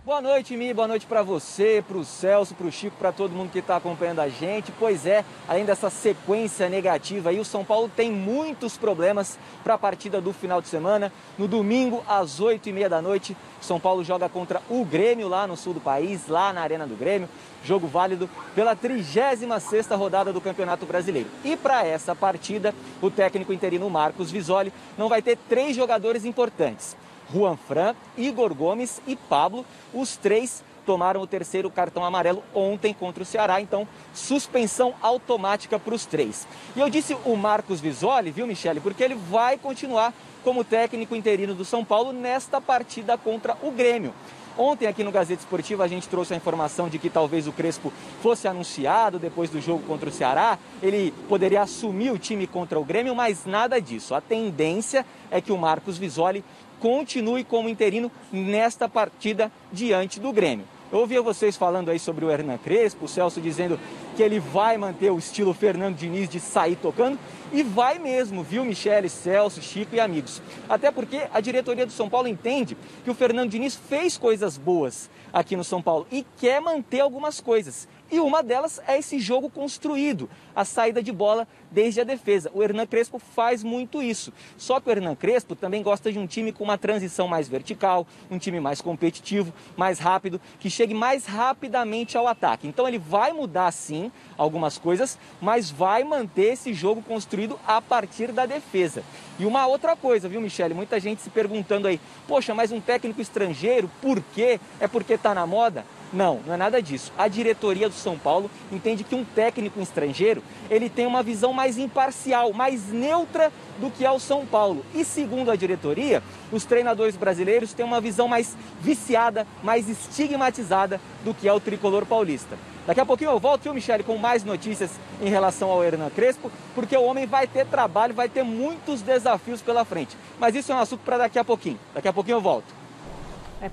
Boa noite, Mi. Boa noite para você, para o Celso, para o Chico, para todo mundo que está acompanhando a gente. Pois é, além dessa sequência negativa aí, o São Paulo tem muitos problemas para a partida do final de semana. No domingo, às 8h30 da noite, o São Paulo joga contra o Grêmio lá no sul do país, lá na Arena do Grêmio. Jogo válido pela 36ª rodada do Campeonato Brasileiro. E para essa partida, o técnico interino Marcos Visoli não vai ter 3 jogadores importantes. Juan Fran, Igor Gomes e Pablo, os 3 tomaram o 3º cartão amarelo ontem contra o Ceará, então suspensão automática para os 3. E eu disse o Marcos Visoli, viu, Michele, porque ele vai continuar como técnico interino do São Paulo nesta partida contra o Grêmio. Ontem aqui no Gazeta Esportiva a gente trouxe a informação de que talvez o Crespo fosse anunciado depois do jogo contra o Ceará, ele poderia assumir o time contra o Grêmio, mas nada disso. A tendência é que o Marcos Visoli continue como interino nesta partida diante do Grêmio. Eu ouvi vocês falando aí sobre o Hernan Crespo, o Celso dizendo que ele vai manter o estilo Fernando Diniz de sair tocando, e vai mesmo, viu, Michele, Celso, Chico e amigos. Até porque a diretoria do São Paulo entende que o Fernando Diniz fez coisas boas aqui no São Paulo e quer manter algumas coisas. E uma delas é esse jogo construído, a saída de bola desde a defesa. O Hernan Crespo faz muito isso. Só que o Hernan Crespo também gosta de um time com uma transição mais vertical, um time mais competitivo, mais rápido, que chegue mais rapidamente ao ataque. Então ele vai mudar sim algumas coisas, mas vai manter esse jogo construído a partir da defesa. E uma outra coisa, viu, Michele? Muita gente se perguntando aí, poxa, mas um técnico estrangeiro, por quê? É porque tá na moda? Não, não é nada disso. A diretoria do São Paulo entende que um técnico estrangeiro, ele tem uma visão mais imparcial, mais neutra do que é o São Paulo. E segundo a diretoria, os treinadores brasileiros têm uma visão mais viciada, mais estigmatizada do que é o tricolor paulista. Daqui a pouquinho eu volto, viu, Michele, com mais notícias em relação ao Hernan Crespo, porque o homem vai ter trabalho, vai ter muitos desafios pela frente. Mas isso é um assunto para daqui a pouquinho. Daqui a pouquinho eu volto.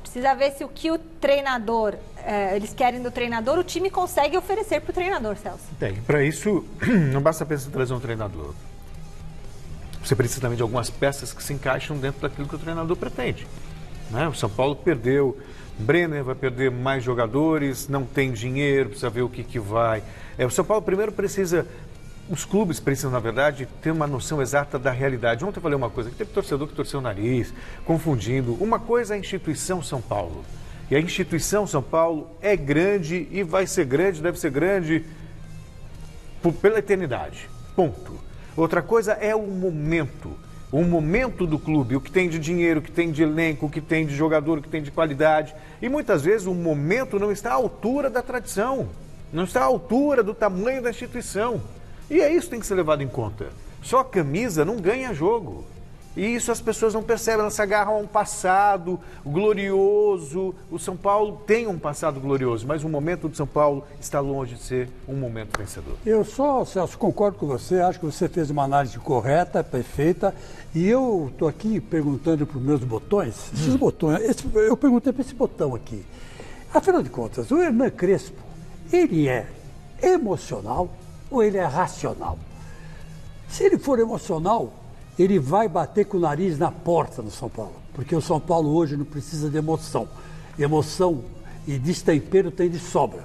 Precisa ver se o que o treinador, eles querem do treinador, o time consegue oferecer para o treinador, Celso. Para isso, não basta apenas trazer um treinador. Você precisa também de algumas peças que se encaixam dentro daquilo que o treinador pretende. Né? O São Paulo perdeu, Brenner vai perder mais jogadores, não tem dinheiro, precisa ver o que vai. O São Paulo primeiro precisa... Os clubes precisam, na verdade, ter uma noção exata da realidade. Ontem eu falei uma coisa, que teve torcedor que torceu o nariz, confundindo. Uma coisa é a instituição São Paulo. E a instituição São Paulo é grande e vai ser grande, deve ser grande pela eternidade. Ponto. Outra coisa é o momento do clube, o que tem de dinheiro, o que tem de elenco, o que tem de jogador, o que tem de qualidade. E muitas vezes o momento não está à altura da tradição, não está à altura do tamanho da instituição. E é isso que tem que ser levado em conta. Só a camisa não ganha jogo. E isso as pessoas não percebem, elas se agarram a um passado glorioso. O São Paulo tem um passado glorioso, mas o momento do São Paulo está longe de ser um momento vencedor. Eu só, Celso, concordo com você, acho que você fez uma análise correta, perfeita, e eu estou aqui perguntando para os meus botões, esses botões, eu perguntei para esse botão aqui. Afinal de contas, o Hernan Crespo, ele é emocional ou ele é racional? Se ele for emocional, ele vai bater com o nariz na porta do São Paulo, porque o São Paulo hoje não precisa de emoção. Emoção e destempero tem de sobra.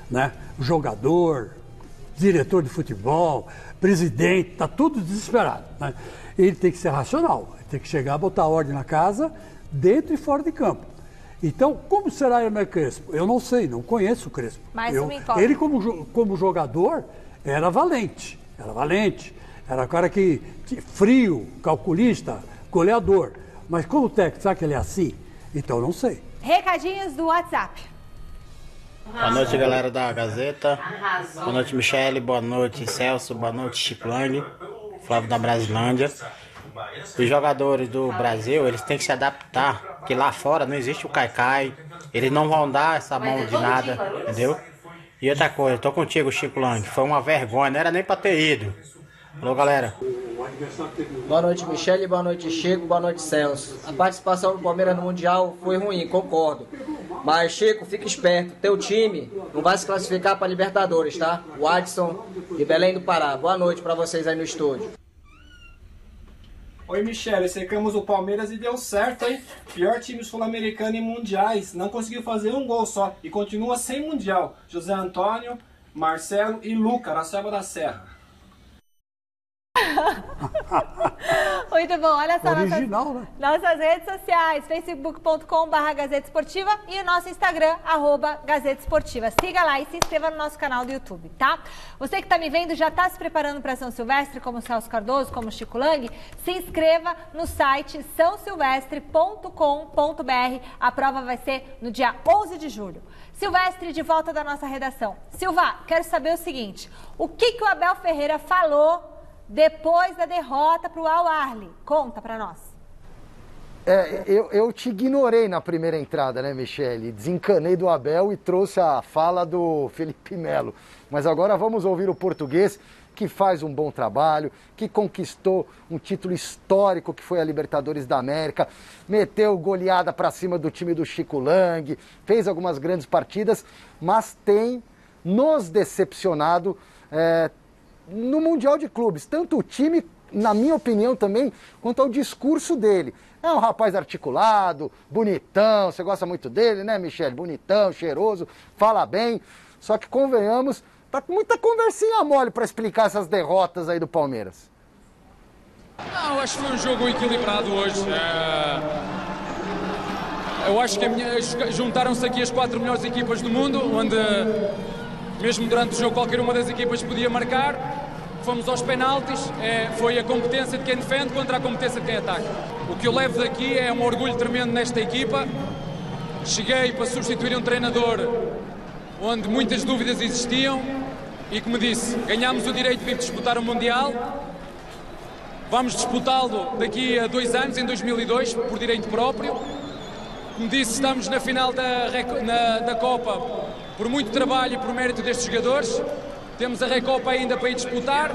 Né? O jogador, diretor de futebol, presidente, está tudo desesperado. Né? Ele tem que ser racional, ele tem que chegar a botar ordem na casa, dentro e fora de campo. Então, como será Hernan Crespo? Eu não sei, não conheço o Crespo. Mas ele, como jogador, era valente. Era um cara que frio, calculista, goleador. Mas como técnico, sabe que ele é assim? Então não sei. Recadinhos do WhatsApp. Boa noite, galera da Gazeta. Boa noite, Michele. Boa noite, Celso. Boa noite, Chico Lang. Flávio da Brasilândia. Os jogadores do Brasil, eles têm que se adaptar, porque lá fora não existe o cai-cai. Eles não vão dar essa mão de nada, entendeu? E outra coisa, tô contigo, Chico Lang. Foi uma vergonha, não era nem pra ter ido. Alô, galera. Boa noite, Michele. Boa noite, Chico. Boa noite, Celso. A participação do Palmeiras no Mundial foi ruim, concordo. Mas, Chico, fica esperto. Teu time não vai se classificar para Libertadores, tá? O Adson de Belém do Pará. Boa noite para vocês aí no estúdio. Oi, Michele. Secamos o Palmeiras e deu certo, hein? Pior time sul-americano em mundiais. Não conseguiu fazer um gol só e continua sem mundial. José Antônio, Marcelo e Luca, na Selva da Serra. Muito bom, olha só original, nossas redes sociais, facebook.com/Gazeta Esportiva e o nosso Instagram, @Gazeta Esportiva. Siga lá e se inscreva no nosso canal do YouTube, tá? Você que está me vendo já está se preparando para São Silvestre, como o Celso Cardoso, como o Chico Lang? Se inscreva no site sãosilvestre.com.br. A prova vai ser no dia 11 de julho. Silvestre, de volta da nossa redação. Silva, quero saber o seguinte, o que o Abel Ferreira falou depois da derrota para o Al-Ahly? Conta para nós. Eu te ignorei na primeira entrada, né, Michele? Desencanei do Abel e trouxe a fala do Felipe Melo. Mas agora vamos ouvir o português, que faz um bom trabalho, que conquistou um título histórico, que foi a Libertadores da América, meteu goleada para cima do time do Chico Lang, fez algumas grandes partidas, mas tem nos decepcionado no Mundial de Clubes, tanto o time, na minha opinião também, quanto ao discurso dele. É um rapaz articulado, bonitão, você gosta muito dele, né, Michele? Bonitão, cheiroso, fala bem, só que convenhamos, tá com muita conversinha mole para explicar essas derrotas aí do Palmeiras. Não, eu acho que foi um jogo equilibrado hoje. Eu acho que juntaram-se aqui as 4 melhores equipas do mundo, onde mesmo durante o jogo qualquer uma das equipas podia marcar. Fomos aos penaltis, foi a competência de quem defende contra a competência de quem ataca. O que eu levo daqui é um orgulho tremendo nesta equipa. Cheguei para substituir um treinador onde muitas dúvidas existiam e, como disse, ganhámos o direito de vir disputar o Mundial. Vamos disputá-lo daqui a 2 anos, em 2002, por direito próprio. Como disse, estamos na final da Copa por muito trabalho e por mérito destes jogadores. Temos a Recopa ainda para ir disputar.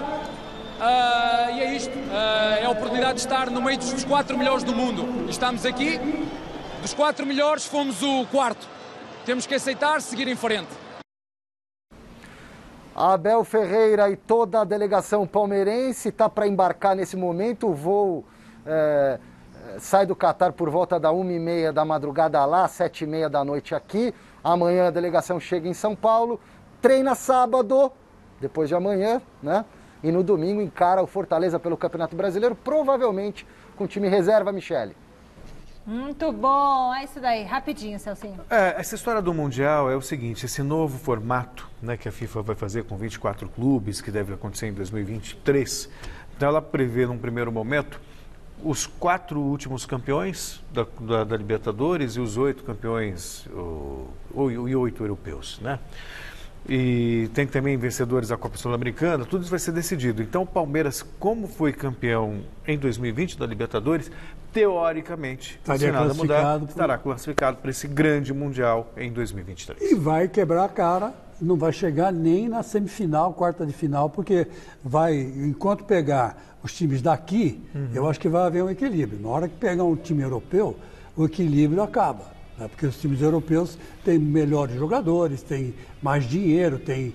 E é isto. É a oportunidade de estar no meio dos 4 melhores do mundo. E estamos aqui. Dos 4 melhores, fomos o 4º. Temos que aceitar, seguir em frente. Abel Ferreira e toda a delegação palmeirense está para embarcar nesse momento. O voo sai do Catar por volta da 1h30 da madrugada lá, 7h30 da noite aqui. Amanhã a delegação chega em São Paulo, treina sábado, depois de amanhã, né? E no domingo encara o Fortaleza pelo Campeonato Brasileiro, provavelmente com time reserva, Michele. Muito bom, é isso daí, rapidinho, Celcinho. Essa história do Mundial é o seguinte, esse novo formato, né, que a FIFA vai fazer com 24 clubes, que deve acontecer em 2023, então ela prevê num primeiro momento os 4 últimos campeões da Libertadores e os 8 campeões, e 8 europeus, né? e tem também vencedores da Copa Sul-Americana, tudo isso vai ser decidido. Então o Palmeiras, como foi campeão em 2020 da Libertadores, teoricamente, se nada mudar, estará classificado para esse grande Mundial em 2023. E vai quebrar a cara, não vai chegar nem na semifinal, quarta de final, porque vai, enquanto pegar os times daqui, eu acho que vai haver um equilíbrio. Na hora que pegar um time europeu, o equilíbrio acaba. Porque os times europeus têm melhores jogadores, têm mais dinheiro, têm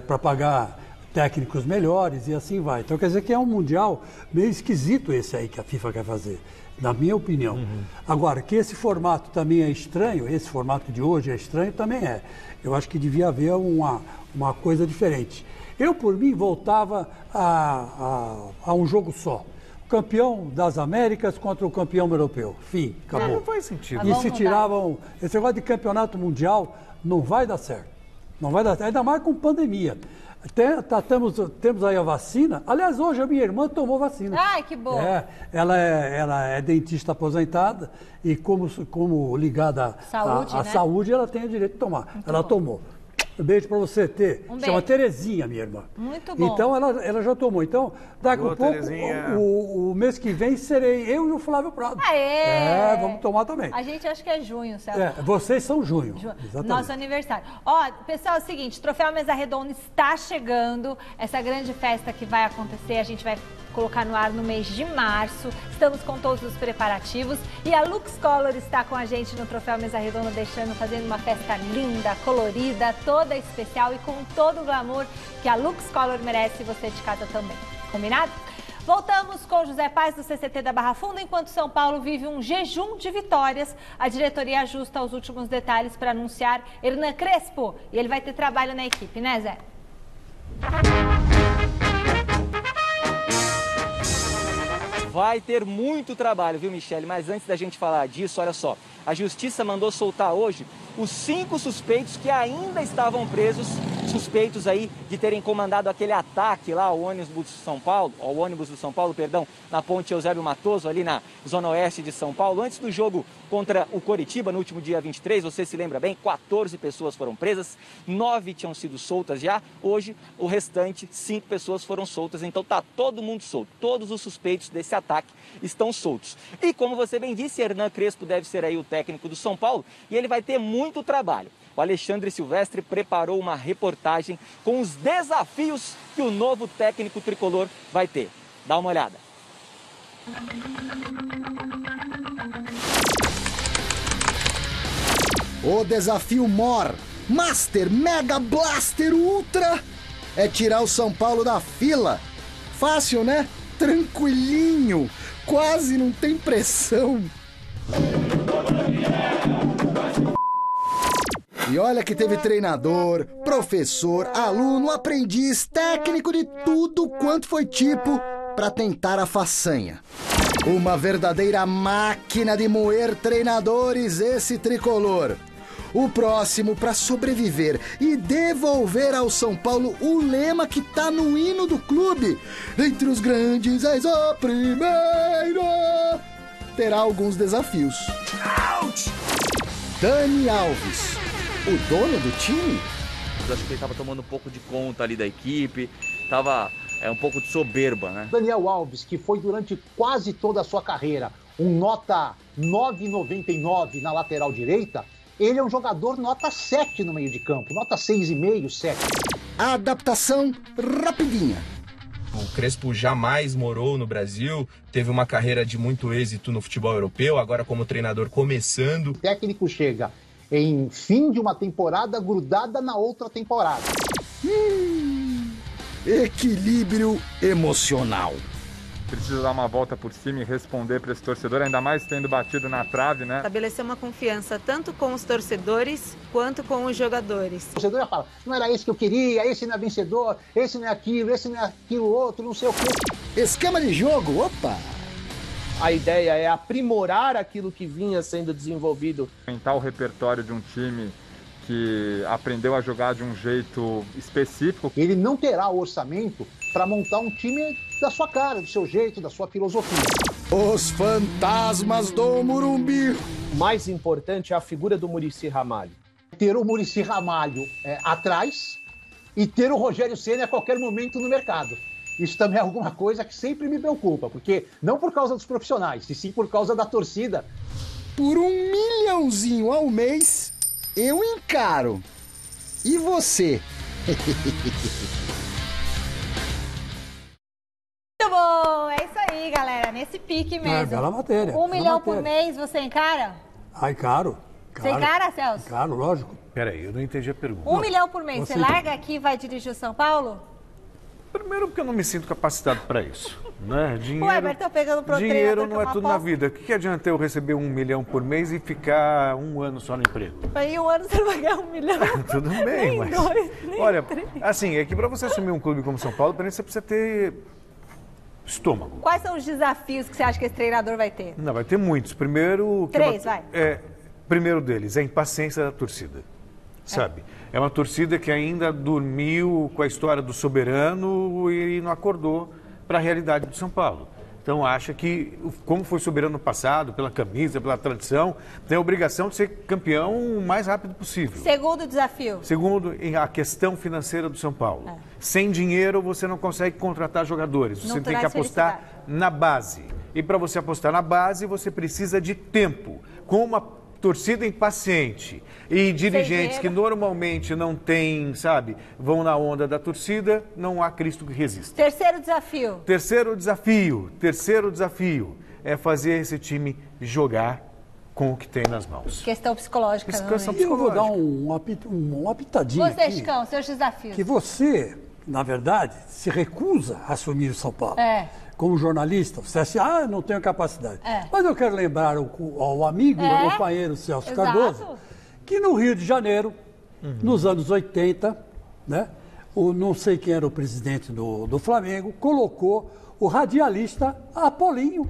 para pagar técnicos melhores e assim vai. Então quer dizer que é um Mundial meio esquisito esse aí que a FIFA quer fazer, na minha opinião. Agora, que esse formato também é estranho, esse formato de hoje é estranho, também é. Eu acho que devia haver uma coisa diferente. Eu, por mim, voltava a um jogo só. Campeão das Américas contra o campeão europeu. Fim, acabou. Não faz sentido. E se tiravam... Esse negócio de campeonato mundial não vai dar certo. Não vai dar certo, ainda mais com pandemia. Temos aí a vacina. Aliás, hoje a minha irmã tomou vacina. Ai, que bom. Ela é dentista aposentada e como ligada à saúde, ela tem o direito de tomar. Muito ela bom. tomou. Um beijo para você, Tê. Chama Terezinha, minha irmã. Muito bom. Então, ela já tomou. Então, daqui a pouco, o mês que vem, serei eu e o Flávio Prado. Aê! Vamos tomar também. A gente acha que é junho, Celso. Vocês são junho. Exatamente. Nosso aniversário. Ó, pessoal, é o seguinte, Troféu Mesa Redonda está chegando. Essa grande festa que vai acontecer, a gente vai colocar no ar no mês de março. Estamos com todos os preparativos e a Lux Color está com a gente no Troféu Mesa Redonda, fazendo uma festa linda, colorida, toda especial e com todo o glamour que a Lux Color merece, e você de casa também. Combinado? Voltamos com José Paz do CCT da Barra Funda. Enquanto São Paulo vive um jejum de vitórias, a diretoria ajusta os últimos detalhes para anunciar Hernan Crespo. E ele vai ter trabalho na equipe, né, Zé? Vai ter muito trabalho, viu, Michele? Mas antes da gente falar disso, olha só. A Justiça mandou soltar hoje os 5 suspeitos que ainda estavam presos, suspeitos aí de terem comandado aquele ataque lá ao ônibus do São Paulo, na ponte Eusébio Matoso, ali na zona oeste de São Paulo. Antes do jogo contra o Coritiba, no último dia 23, você se lembra bem, 14 pessoas foram presas, 9 tinham sido soltas já. Hoje, o restante, 5 pessoas foram soltas, então tá todo mundo solto. Todos os suspeitos desse ataque estão soltos. E como você bem disse, Hernan Crespo deve ser aí o técnico do São Paulo e ele vai ter muito trabalho. O Alexandre Silvestre preparou uma reportagem com os desafios que o novo técnico tricolor vai ter. Dá uma olhada. O desafio Master Mega Blaster Ultra é tirar o São Paulo da fila. Fácil, né? Tranquilinho. Quase não tem pressão. E olha que teve treinador, professor, aluno, aprendiz, técnico de tudo quanto foi tipo para tentar a façanha. Uma verdadeira máquina de moer treinadores esse tricolor. O próximo para sobreviver e devolver ao São Paulo o lema que tá no hino do clube. Entre os grandes és o primeiro. Terá alguns desafios. Ouch! Dani Alves, o dono do time? Eu acho que ele estava tomando um pouco de conta ali da equipe, estava um pouco de soberba, né? Daniel Alves, que foi durante quase toda a sua carreira um nota 9,99 na lateral direita, ele é um jogador nota 7 no meio de campo, nota 6,5, 7. A adaptação rapidinha. O Crespo jamais morou no Brasil, teve uma carreira de muito êxito no futebol europeu, agora como treinador começando. O técnico chega em fim de uma temporada grudada na outra temporada. Equilíbrio emocional. Precisa dar uma volta por cima e responder para esse torcedor, ainda mais tendo batido na trave, né? Estabelecer uma confiança tanto com os torcedores quanto com os jogadores. O torcedor já fala, não era esse que eu queria, esse não é vencedor, esse não é aquilo outro, não sei o quê. Esquema de jogo, opa! A ideia é aprimorar aquilo que vinha sendo desenvolvido. Aumentar o repertório de um time que aprendeu a jogar de um jeito específico. Ele não terá o orçamento para montar um time da sua cara, do seu jeito, da sua filosofia. Os fantasmas do Morumbi. O mais importante é a figura do Muricy Ramalho. Ter o Muricy Ramalho atrás, e ter o Rogério Ceni a qualquer momento no mercado. Isso também é alguma coisa que sempre me preocupa, porque não por causa dos profissionais, e sim por causa da torcida. Por $1 milhãozinho ao mês, eu encaro. E você? Muito bom, é isso aí, galera, nesse pique mesmo. É, bela matéria. $1 milhão por mês, você encara? Ai, caro. Você encara, Celso? Caro, lógico. Peraí, eu não entendi a pergunta. $1 milhão por mês, você larga aqui e vai dirigir o São Paulo? Primeiro porque eu não me sinto capacitado para isso. Né? Dinheiro, Ué, mas tô pegando pro dinheiro não é tudo na vida. O que adianta eu receber $1 milhão por mês e ficar 1 ano só no emprego? Aí 1 ano você não vai ganhar $1 milhão. Tudo bem, nem mas... 2, nem olha, 3. assim, é que para você assumir um clube como São Paulo, você precisa ter estômago. Quais são os desafios que você acha que esse treinador vai ter? Não, vai ter muitos. Primeiro... 3, vai. Primeiro deles, é a impaciência da torcida. Sabe? É uma torcida que ainda dormiu com a história do soberano e não acordou para a realidade do São Paulo. Então acha que, como foi soberano no passado, pela camisa, pela tradição, tem a obrigação de ser campeão o mais rápido possível. Segundo desafio. Segundo, a questão financeira do São Paulo. Sem dinheiro você não consegue contratar jogadores, você tem que apostar na base. E para você apostar na base, você precisa de tempo. Com uma torcida impaciente e dirigentes que normalmente não têm, sabe, vão na onda da torcida, não há Cristo que resista. Terceiro desafio. Terceiro desafio é fazer esse time jogar com o que tem nas mãos. Questão psicológica. Eu vou dar uma pitadinha você, Chicão, seus desafios. Que você, na verdade, se recusa a assumir o São Paulo. Como jornalista, você acha, não tenho capacidade. Mas eu quero lembrar ao amigo, ao companheiro Celso Cardoso, que no Rio de Janeiro, nos anos 80, né, não sei quem era o presidente do Flamengo, colocou o radialista Apolinho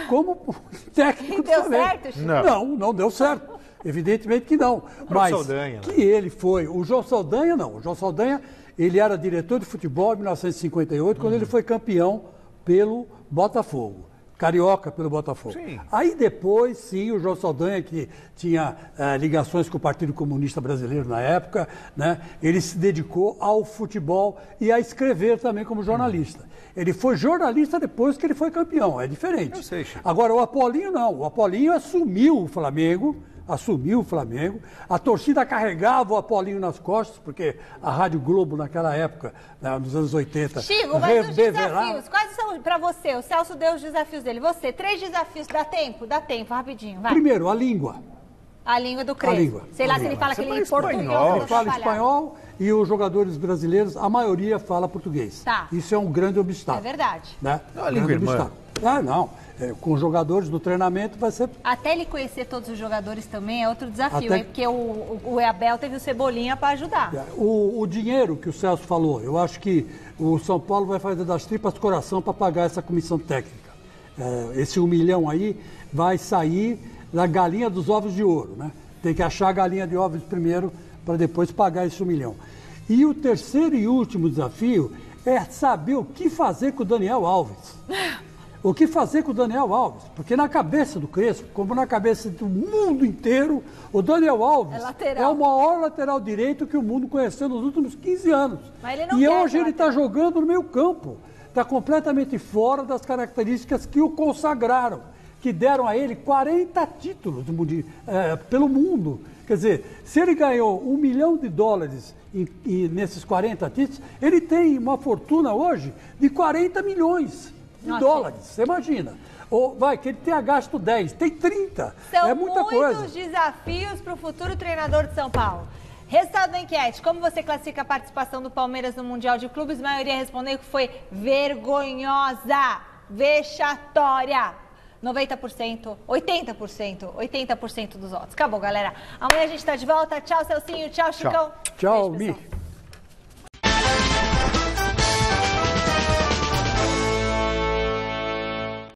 como técnico do Flamengo. Deu certo, Chico? Não deu certo. Evidentemente que não. Mas Saldanha, que ele foi... O João Saldanha, não. O João Saldanha, ele era diretor de futebol em 1958, quando ele foi campeão pelo Botafogo, carioca pelo Botafogo. Sim. Aí depois, sim, o João Saldanha, que tinha ligações com o Partido Comunista Brasileiro na época, né, ele se dedicou ao futebol e a escrever também como jornalista. Ele foi jornalista depois que ele foi campeão, é diferente. Eu sei, Chico. Agora, o Apolinho não, o Apolinho assumiu o Flamengo, a torcida carregava o Apolinho nas costas, porque a Rádio Globo naquela época, nos anos 80... Chico, mas os desafios, quais são para você? O Celso deu os desafios dele. Você, 3 desafios, dá tempo? Dá tempo, rapidinho, vai. Primeiro, a língua. A língua do Crespo. Sei lá se ele fala aquele portunhol. Ele fala espanhol e os jogadores brasileiros, a maioria fala português. Tá. Isso é um grande obstáculo. É verdade. Né? A língua irmã. Com os jogadores no treinamento vai ser... Até ele conhecer todos os jogadores também é outro desafio, hein? Porque o Abel teve o Cebolinha para ajudar. O dinheiro que o Celso falou, eu acho que o São Paulo vai fazer das tripas coração para pagar essa comissão técnica. Esse 1 milhão aí vai sair da galinha dos ovos de ouro, né? Tem que achar a galinha de ovos primeiro para depois pagar esse 1 milhão. E o terceiro e último desafio é saber o que fazer com o Daniel Alves. O que fazer com o Daniel Alves? Porque na cabeça do Crespo, como na cabeça do mundo inteiro, o Daniel Alves é o maior lateral direito que o mundo conheceu nos últimos 15 anos. Mas ele não e hoje ele está jogando no meio campo. Está completamente fora das características que o consagraram, que deram a ele 40 títulos pelo mundo. Quer dizer, se ele ganhou $1 milhão nesses 40 títulos, ele tem uma fortuna hoje de 40 milhões. $40, você imagina. Ou que ele tenha gasto 10, tem 30. São é muita coisa. Muitos desafios para o futuro treinador de São Paulo. Resultado da enquete: como você classifica a participação do Palmeiras no Mundial de Clubes? A maioria respondeu que foi vergonhosa, vexatória. 90%, 80% dos votos. Acabou, galera. Amanhã a gente tá de volta. Tchau, Celcinho. Tchau, Chicão. Tchau, Mi.